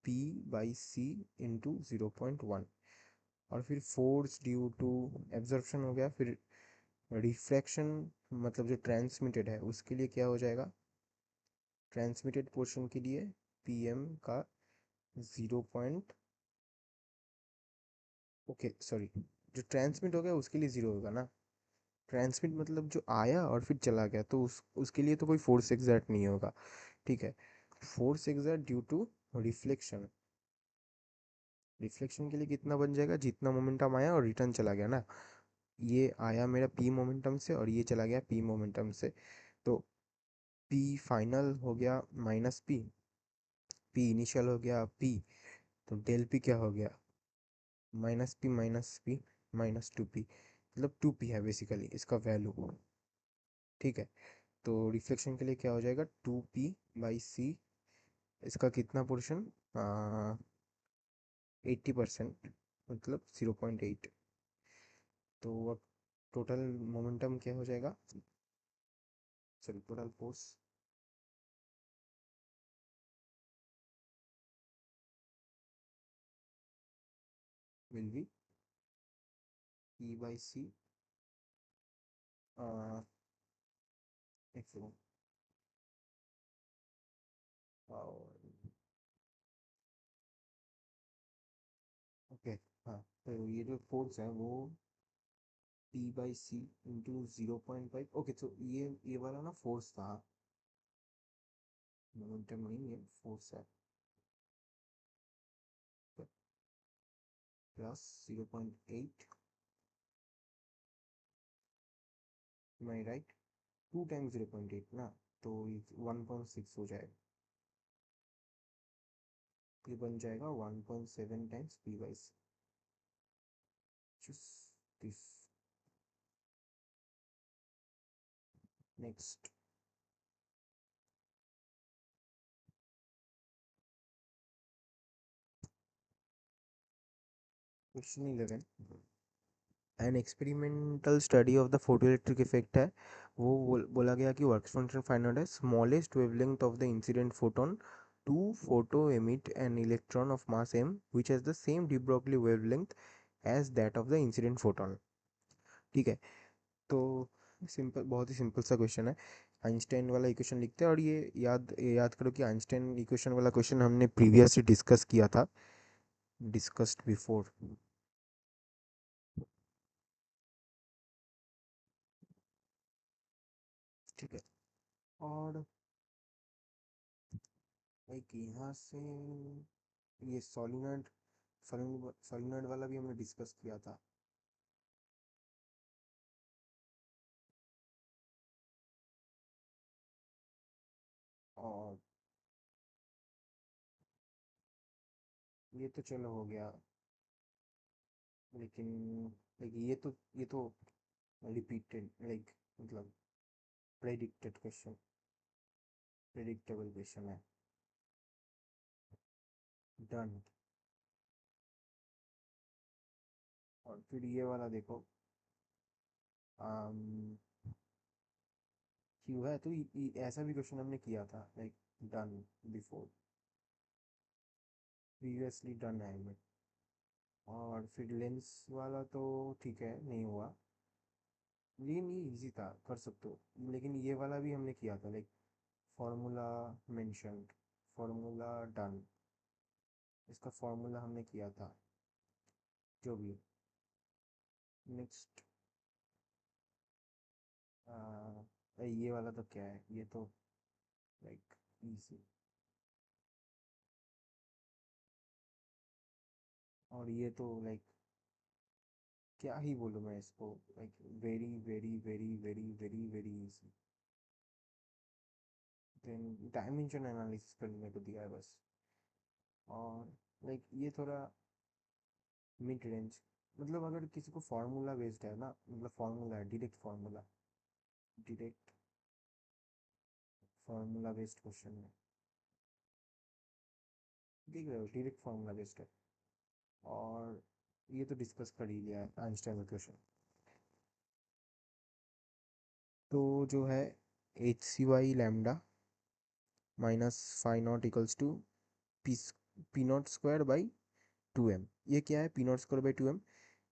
पी बाई सी इंटू 0.1। और फिर फोर्स ड्यू टू एब्जॉर्प्शन हो गया, फिर रिफ्रैक्शन मतलब जो ट्रांसमिटेड है उसके लिए क्या हो जाएगा, ट्रांसमिटेड पोर्शन के लिए पी एम का 0 ओके सॉरी, जो ट्रांसमिट हो गया उसके लिए 0 होगा ना, ट्रांसमिट मतलब जो आया और फिर चला गया, तो उसके लिए तो कोई फोर्स एग्जर्ट नहीं होगा, ठीक है। Force exert due to reflection, reflection के लिए कितना बन जाएगा, जितना मोमेंटम आया और रिटर्न चला गया ना, ये आया मेरा पी मोमेंटम से और ये चला गया पी मोमेंटम से, तो पी फाइनल हो गया -p, पी इनिशियल हो गया p, तो डेल पी क्या हो गया, -p -2p, मतलब 2p है बेसिकली इसका वैल्यू, ठीक है। तो रिफ्लेक्शन के लिए क्या हो जाएगा, 2p/c, इसका कितना पोर्शन, 80%, मतलब 0.8। तो अब टोटल मोमेंटम क्या हो जाएगा, sorry total force will be p/c, एक सेकेंड, ओके, हाँ, तो ये जो फोर्स है वो p/c इंटू 0.5, ओके, तो ये वाला ना फोर्स था, मोमेंटम नहीं, ये फोर्स है, प्लस 0.8, माई राइट, 2 टाइम्स 0.8 ना, तो 1.6 हो जाएगा, ये बन जाएगा 1.7 times p/c। just this. Next, question 11, an experimental study of the photoelectric effect है। वो बोला गया कि वर्क फंक्शन फाइंड आउट है smallest wavelength of the incident photon to photo emit an electron of mass m which has the same de Broglie wavelength as that of the incident photon। ठीक है, तो सिंपल, बहुत ही सिंपल सा क्वेश्चन है। आइंस्टाइन वाला इक्वेशन लिखते हैं, और ये याद याद करो कि आइंस्टाइन इक्वेशन वाला क्वेश्चन हमने प्रीवियसली डिस्कस किया था, डिस्कस्ड बिफोर। ठीक है, और लाइक यहाँ से ये सॉलिनॉइड सॉलिनॉइड वाला भी हमने डिस्कस किया था। और ये तो चलो हो गया, लेकिन लाइक ये तो रिपीटेड, लाइक मतलब प्रेडिक्टेड क्वेश्चन, प्रेडिक्टेबल क्वेश्चन है। डन। और फिर ये वाला देखो, क्यों है, तो ऐसा भी क्वेश्चन हमने किया था, like done before, previously done है ये। और फिर लेंस वाला तो ठीक है, नहीं हुआ, ये नहीं इजी था, कर सकते हो, लेकिन ये वाला भी हमने किया था, like formula mentioned, formula done, इसका फॉर्मूला हमने किया था, जो भी। नेक्स्ट, ये वाला तो क्या है, ये तो लाइक इजी। और ये तो लाइक क्या ही बोलूँ मैं इसको, like very very very very very very easy. Then dimension analysis करने को दिया है बस। और लाइक ये थोड़ा मिड रेंज, मतलब अगर किसी को फार्मूला बेस्ड है ना, मतलब फार्मूला है, direct formula, direct formula based question है, देख रहे हो, डायरेक्ट फार्मूला बेस्ड है। और ये तो डिस्कस कर ही लिया है आइंस्टाइन का क्वेश्चन। तो जो है H C by lambda minus five naught equals to P P naught square by 2m। ये क्या है P naught square by 2m?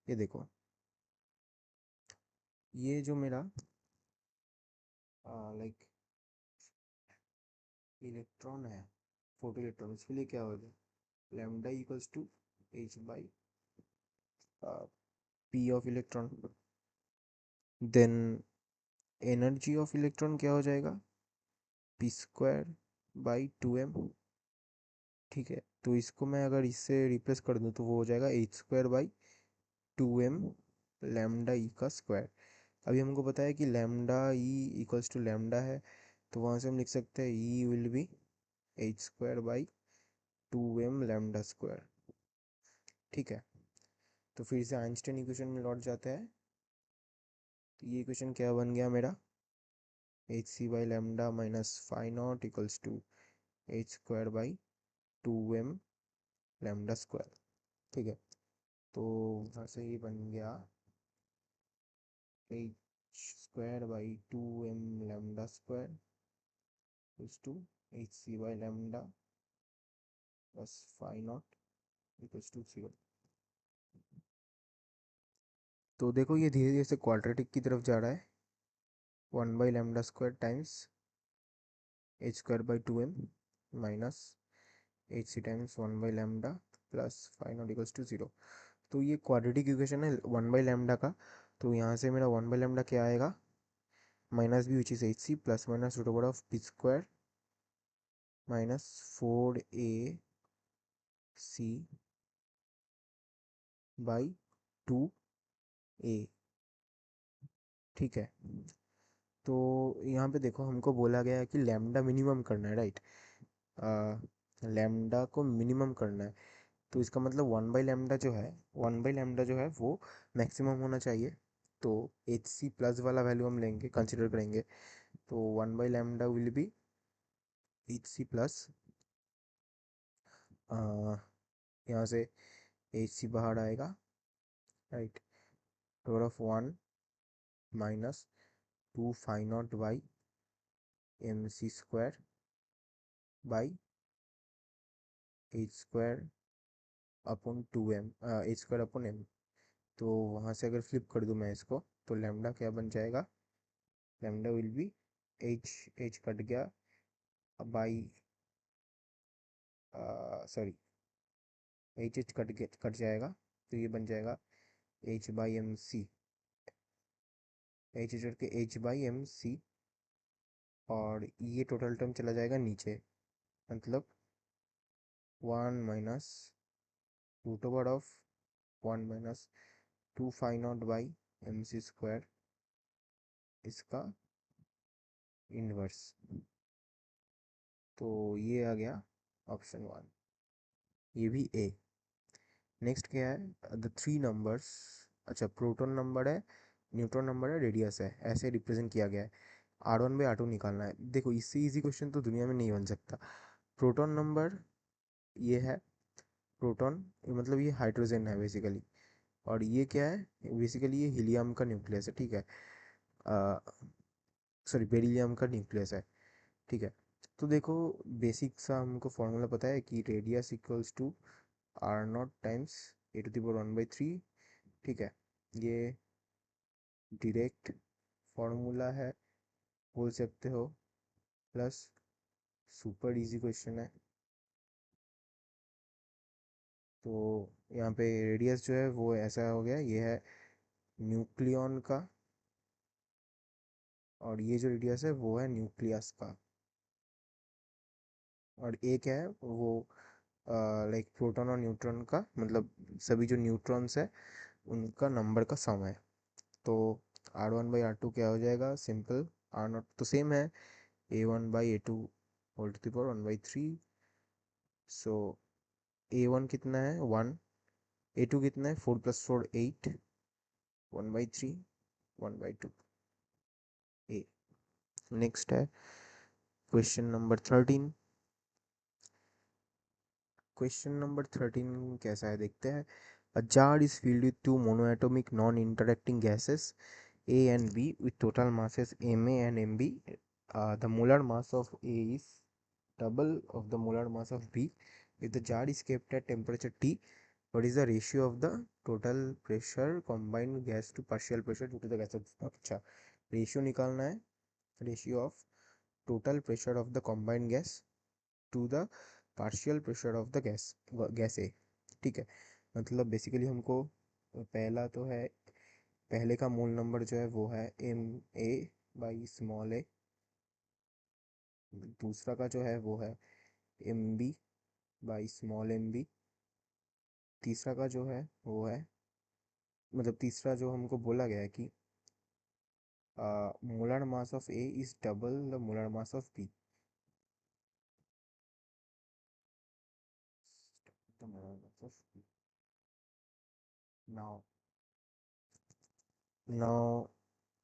ये देखो, ये जो मेरा लाइक इलेक्ट्रॉन है, फोटो इलेक्ट्रॉन, इसके लिए क्या होगा, lambda equals to H by P of electron. Then energy of electron क्या हो जाएगा, पी स्क्वायर बाई 2m। ठीक है, तो इसको मैं अगर इससे रिप्लेस कर दूँ तो वो हो जाएगा h square by 2m lambda E का स्क्वायर। अभी हमको पता है कि lambda E equals to lambda है, तो वहाँ से हम लिख सकते हैं E will be h square by 2m lambda square. ठीक है, तो फिर से आइंस्टाइन इक्वेशन में लौट जाता है, तो ये इक्वेशन क्या बन गया मेरा, H C by lambda minus five naught equals to H square by 2m lambda square. ठीक है, तो वहाँ से ये बन गया H square by 2m lambda square equals to H C by lambda plus five naught equals to 0। तो देखो ये धीरे धीरे से क्वाड्रेटिक की तरफ जा रहा है, 1 by lambda square times H square by 2m minus H C times 1 by lambda plus five naught equals to 0। तो ये क्वाड्रेटिक इक्वेशन है 1 बाई लैम्डा का, तो यहाँ से मेरा 1 बाई लैम्डा क्या आएगा, minus B which is H C plus minus root over of P square minus 4ac by 2a। ठीक है, तो यहाँ पे देखो हमको बोला गया है कि लैम्डा मिनिमम करना है, राइट, लैम्डा को मिनिमम करना है। तो इसका मतलब 1/λ जो है, 1/λ जो है वो मैक्सिमम होना चाहिए। तो एच सी प्लस वाला वैल्यू हम लेंगे, कंसिडर करेंगे। तो 1/λ will be h C plus, यहाँ से एच सी बाहर आएगा, right, power of 1 minus 2 phi not by m c square by h square upon 2m, h square upon m. तो वहाँ से अगर फ्लिप कर दूँ मैं इसको, तो लैम्डा क्या बन जाएगा, lambda will be h, h cut गया by, sorry, h h cut जाएगा, तो ये बन जाएगा h by m c, h h cut के एच बाई एम सी, और ये टोटल टर्म चला जाएगा नीचे, मतलब 1 minus root over of 1 minus 2 phi not by m c square, इसका इनवर्स। तो ये आ गया ऑप्शन 1, ये भी ए। नेक्स्ट क्या है, द थ्री नंबर्स, अच्छा प्रोटॉन नंबर है, न्यूट्रॉन नंबर है, रेडियस है, ऐसे रिप्रेजेंट किया गया है। R1/R2 निकालना है। देखो इससे इजी क्वेश्चन तो दुनिया में नहीं बन सकता। प्रोटॉन नंबर ये है, प्रोटॉन मतलब ये हाइड्रोजन है बेसिकली, और ये क्या है, बेसिकली ये हीलियम का न्यूक्लियस है, ठीक है, सॉरी बेरिलियम का न्यूक्लियस है, ठीक है। तो देखो बेसिक सा हमको फॉर्मूला पता है कि radius equals to R0 times A⁴ ठीक है। ये डायरेक्ट फॉर्मूला है बोल सकते हो, प्लस सुपर इजी क्वेश्चन है। तो यहाँ पे रेडियस जो है वो ऐसा हो गया, ये है न्यूक्लियन का, और ये जो रेडियस है वो है न्यूक्लियस का, और एक है वो लाइक प्रोटॉन और न्यूट्रॉन का, मतलब सभी जो न्यूट्रॉन्स है उनका नंबर का सम है। तो R1/R2 क्या हो जाएगा, सिंपल, R0 तो सेम है, A1/A2 whole to the power 1/3। So A1 कितना है 1, A2 कितना है 4 + 4 8, 1/3 1/2 ए। नेक्स्ट है क्वेश्चन नंबर 13। क्वेश्चन नंबर 13 कैसा है देखते हैं। A jar is filled with two monoatomic non-interacting gases A and B with total masses Ma and Mb. The molar mass of A is double of the molar mass of B. If the jar is kept at temperature T, what is the ratio of the total pressure combined gas to partial pressure due to the gas? अच्छा, रेशियो निकालना है, ratio of total pressure of the combined gas to the partial pressure of the gas A, ठीक है। मतलब बेसिकली हमको पहला तो है, पहले का मोल नंबर जो है वो है Ma/स्मॉल ए, दूसरा का जो है वो है Mb/स्मॉल mb, तीसरा का जो है वो है, मतलब तीसरा जो हमको बोला गया है कि molar mass of A is double the molar mass of B. Now now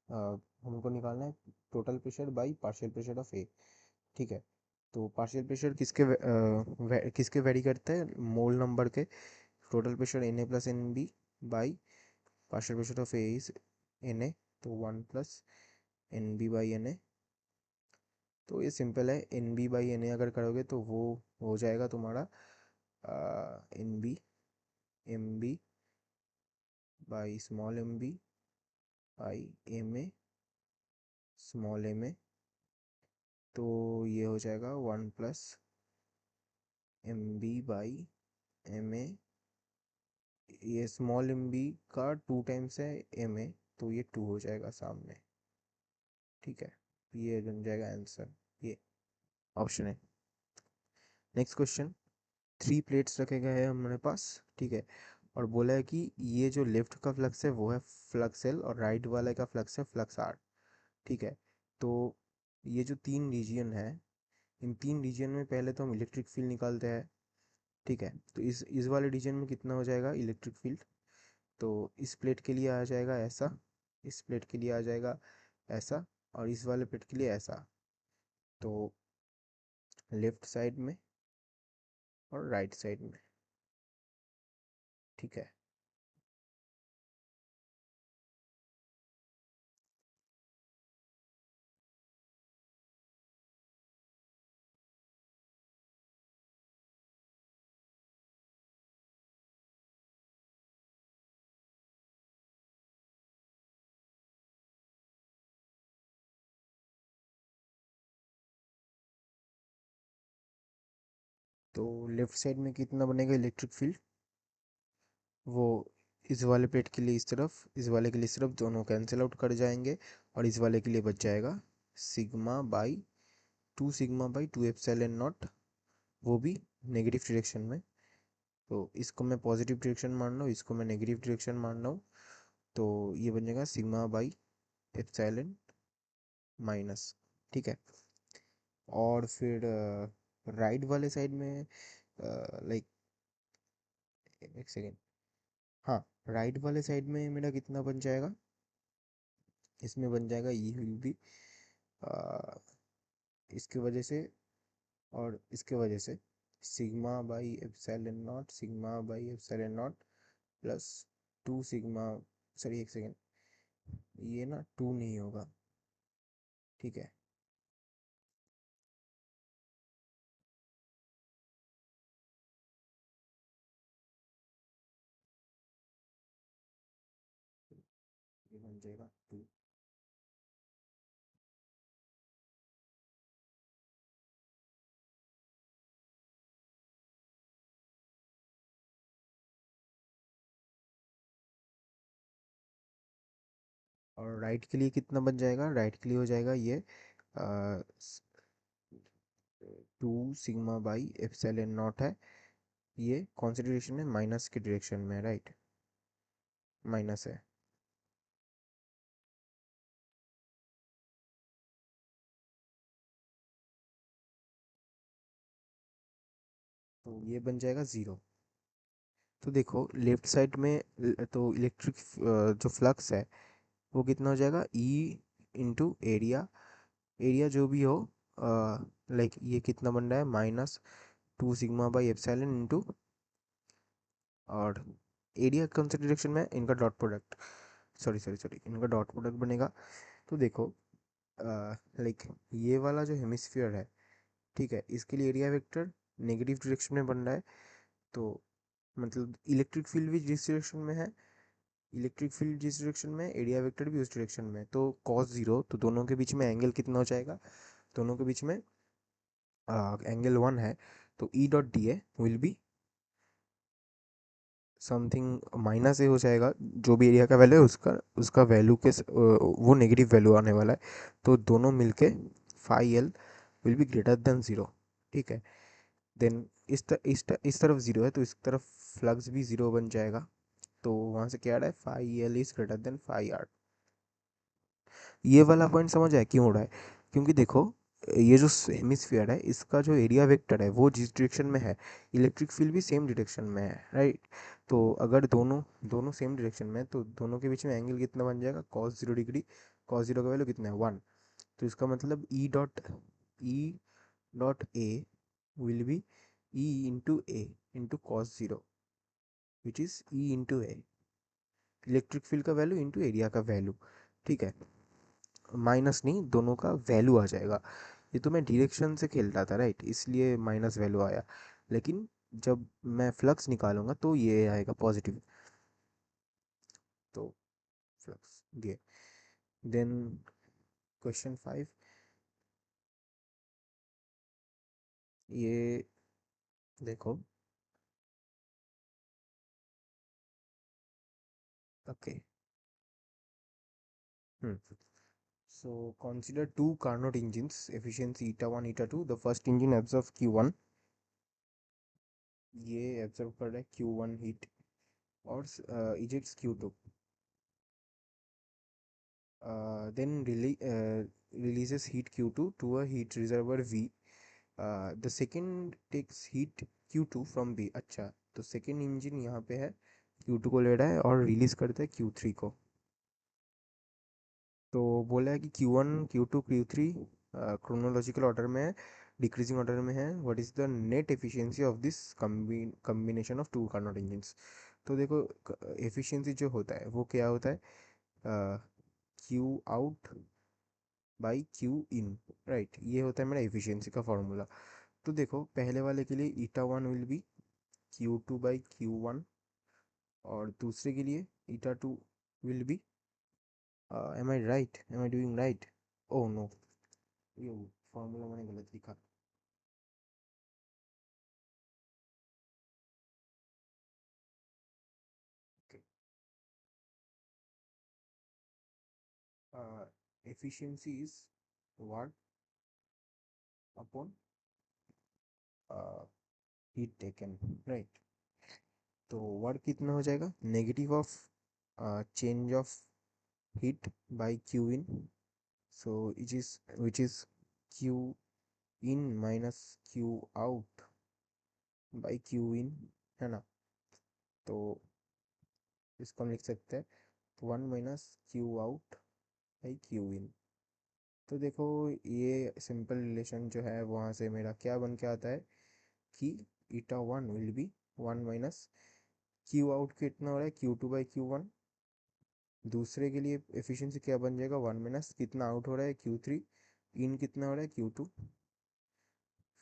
हमको निकालना है total pressure by partial pressure of A, ठीक है। तो पार्शियल प्रेशर किसके वेरी करते हैं, मोल नंबर के। Total pressure Na+Nb by partial pressure of A is Na, तो 1 + Nb/Na। तो ये सिंपल है, Nb/Na अगर करोगे तो वो हो जाएगा तुम्हारा Nb Mb/स्मॉल mb by Ma small ma। तो ये हो जाएगा 1 + Mb/Ma, ये स्मॉल mb का 2 टाइम्स है Ma, तो ये 2 हो जाएगा सामने, ठीक है। ये बन जाएगा आंसर, ये ऑप्शन है। नेक्स्ट क्वेश्चन, 3 प्लेट्स रखे गए हैं हमारे पास, ठीक है, और बोला है कि ये जो लेफ्ट का फ्लक्स है वो है फ्लक्स एल, और राइट वाले का फ्लक्स है फ्लक्स आर, ठीक है। तो ये जो 3 रीजन है, इन 3 रीजन में पहले तो हम इलेक्ट्रिक फील्ड निकालते हैं। ठीक है, तो इस वाले रीजन में कितना हो जाएगा इलेक्ट्रिक फील्ड, तो इस प्लेट के लिए आ जाएगा ऐसा, इस प्लेट के लिए आ जाएगा ऐसा, और इस वाले प्लेट के लिए ऐसा। तो लेफ्ट साइड में और राइट साइड में, ठीक है। तो लेफ्ट साइड में कितना बनेगा इलेक्ट्रिक फील्ड, वो इस वाले प्लेट के लिए इस तरफ, इस वाले के लिए इस तरफ, दोनों कैंसिल आउट कर जाएंगे, और इस वाले के लिए बच जाएगा sigma by 2 sigma by 2 epsilon not, वो भी नेगेटिव डायरेक्शन में। तो इसको मैं पॉजिटिव डायरेक्शन मान रहा हूँ, इसको मैं नेगेटिव डायरेक्शन मान रहा हूँ, तो ये बन जाएगा सिग्मा बाई एप्सिलॉन माइनस, ठीक है। और फिर राइट वाले साइड में, लाइक एक सेकेंड, हाँ, राइट वाले साइड में मेरा कितना बन जाएगा, इसमें बन जाएगा ई विल बी इसके वजह से और इसके वजह से sigma by epsilon not, sigma by epsilon not plus 2 sigma, sorry एक सेकेंड, ये ना 2 नहीं होगा, ठीक है। ये बन जाएगा 2, और राइट के लिए कितना बन जाएगा, राइट के लिए हो जाएगा ये 2 सिग्मा बाई एप्सिलॉन नॉट है, ये कौन सी डायरेक्शन है, माइनस की डायरेक्शन में, राइट, माइनस है। तो ये बन जाएगा 0। तो देखो लेफ्ट साइड में तो इलेक्ट्रिक जो फ्लक्स है वो कितना हो जाएगा, ई इंटू एरिया, एरिया जो भी हो, लाइक ये कितना बन रहा है, -2 सिग्मा बाई एप्सिलॉन इंटू, और एरिया कौन सी डायरेक्शन में है, इनका dot product, sorry sorry sorry, इनका डॉट प्रोडक्ट बनेगा। तो देखो लाइक ये वाला जो हेमिस्फीयर है, ठीक है, इसके लिए एरिया वेक्टर नेगेटिव डायरेक्शन में बन रहा है, तो मतलब इलेक्ट्रिक फील्ड भी जिस डायरेक्शन में है, इलेक्ट्रिक फील्ड जिस डायरेक्शन में, एरिया वेक्टर भी उस डायरेक्शन में, तो cos 0, तो दोनों के बीच में एंगल कितना हो जाएगा, दोनों के बीच में एंगल 1 है, तो E dot d A will be something minus A हो जाएगा, जो भी एरिया का वैल्यू है उसका उसका वैल्यू वो नेगेटिव वैल्यू आने वाला है, तो दोनों मिलके phi L will be greater than 0, ठीक है। देन इस तरफ 0 है, तो इस तरफ फ्लक्स भी 0 बन जाएगा, तो वहाँ से क्या आ रहा है, phi L is greater than phi R. ये वाला पॉइंट समझ आया क्यों हो रहा है, क्योंकि देखो ये जो हेमिस्फीयर है इसका जो एरिया वेक्टर है वो जिस डायरेक्शन में है, इलेक्ट्रिक फील्ड भी सेम डायरेक्शन में है, राइट। तो अगर दोनों दोनों सेम डायरेक्शन में है, तो दोनों के बीच में एंगल कितना बन जाएगा, cos 0 डिग्री, cos 0 का वैल्यू कितना है 1, तो इसका मतलब E dot A will be E into A into cos 0, which is E into A, electric field का वैल्यू इंटू एरिया का वैल्यू, ठीक है। माइनस नहीं, दोनों का वैल्यू आ जाएगा। ये तो मैं डायरेक्शन से खेल रहा था, राइट, इसलिए माइनस वैल्यू आया, लेकिन जब मैं फ्लक्स निकालूंगा तो ये आएगा पॉजिटिव, तो फ्लक्स ये। देन क्वेश्चन 5, ये देखो, okay, hmm, so consider two Carnot engines, efficiency eta 1 eta 2, the first engine absorbs q1, ये एब्जॉर्ब कर रहा है q1 हीट, और ejects q2, then releases heat q2 to a heat reservoir V. The second takes heat Q2 from B। अच्छा, तो सेकेंड इंजन यहाँ पे है, Q2 को ले रहा है और रिलीज करता है Q3 को। तो बोला है कि Q1 Q2 Q3 chronological order में है, डिक्रीजिंग ऑर्डर में है। What is the net efficiency of this combination of two Carnot engines. तो देखो, एफिशिएंसी जो होता है वो क्या होता है, Q out by q in, right. ये होता है मेरा एफिशिएंसी का फॉर्मूला। तो देखो, पहले वाले के लिए eta one will be Q2 by Q1, और दूसरे के लिए eta two will be, am I right, am I doing right? Oh no, ये फॉर्मूला मैंने गलत लिखा। Efficiency is watt upon heat taken, right. तो वाट कितना हो जाएगा, negative of change of heat by q in. So which is q in minus q out by q in, है ना। तो इसको हम लिख सकते हैं 1 - क्यू आउट बाई क्यू इन। तो देखो, ये सिंपल रिलेशन जो है वहाँ से मेरा क्या बन के आता है कि ईटा one will be 1 - Q out कितना हो रहा है, Q2 बाई Q1। दूसरे के लिए एफिशिएंसी क्या बन जाएगा, 1 - कितना आउट हो रहा है, Q3, इन कितना हो रहा है, Q2।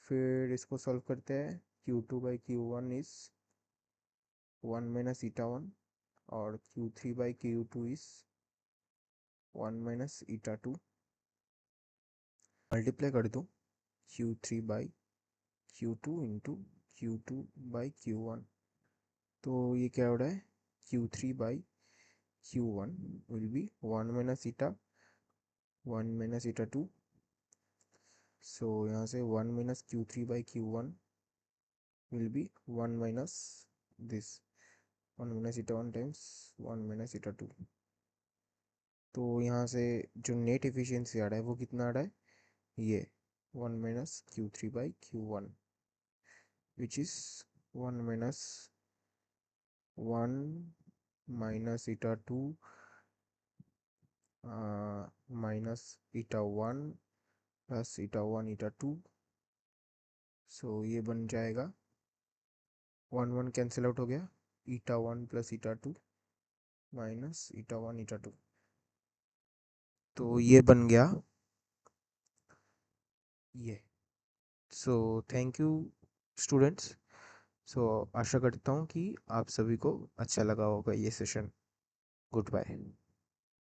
फिर इसको सॉल्व करते हैं, Q2 by Q1 is 1 - eta one, और Q3 बाई Q2 इज 1 - ईटा टू। मल्टीप्लाई कर दो Q3 बाई Q2 into Q2 by Q1। तो ये क्या हो रहा है, Q3 by Q1 will be 1 - eta 1 - eta two. So यहाँ से 1 - Q3 by Q1 will be 1 - this 1 - eta one times 1 - eta two. तो यहाँ से जो नेट एफिशिएंसी आ रहा है वो कितना आ रहा है, ये 1 - Q3 by Q1, which is 1 - 1 - eta two -ईटा1 प्लस ईटा1 ईटा2। सो ये बन जाएगा 1 1 कैंसिल आउट हो गया, ईटा1 प्लस ईटा2 माइनस ईटा1 ईटा2। तो ये बन गया ये। So thank you students. So आशा करता हूँ कि आप सभी को अच्छा लगा होगा ये सेशन। Good bye.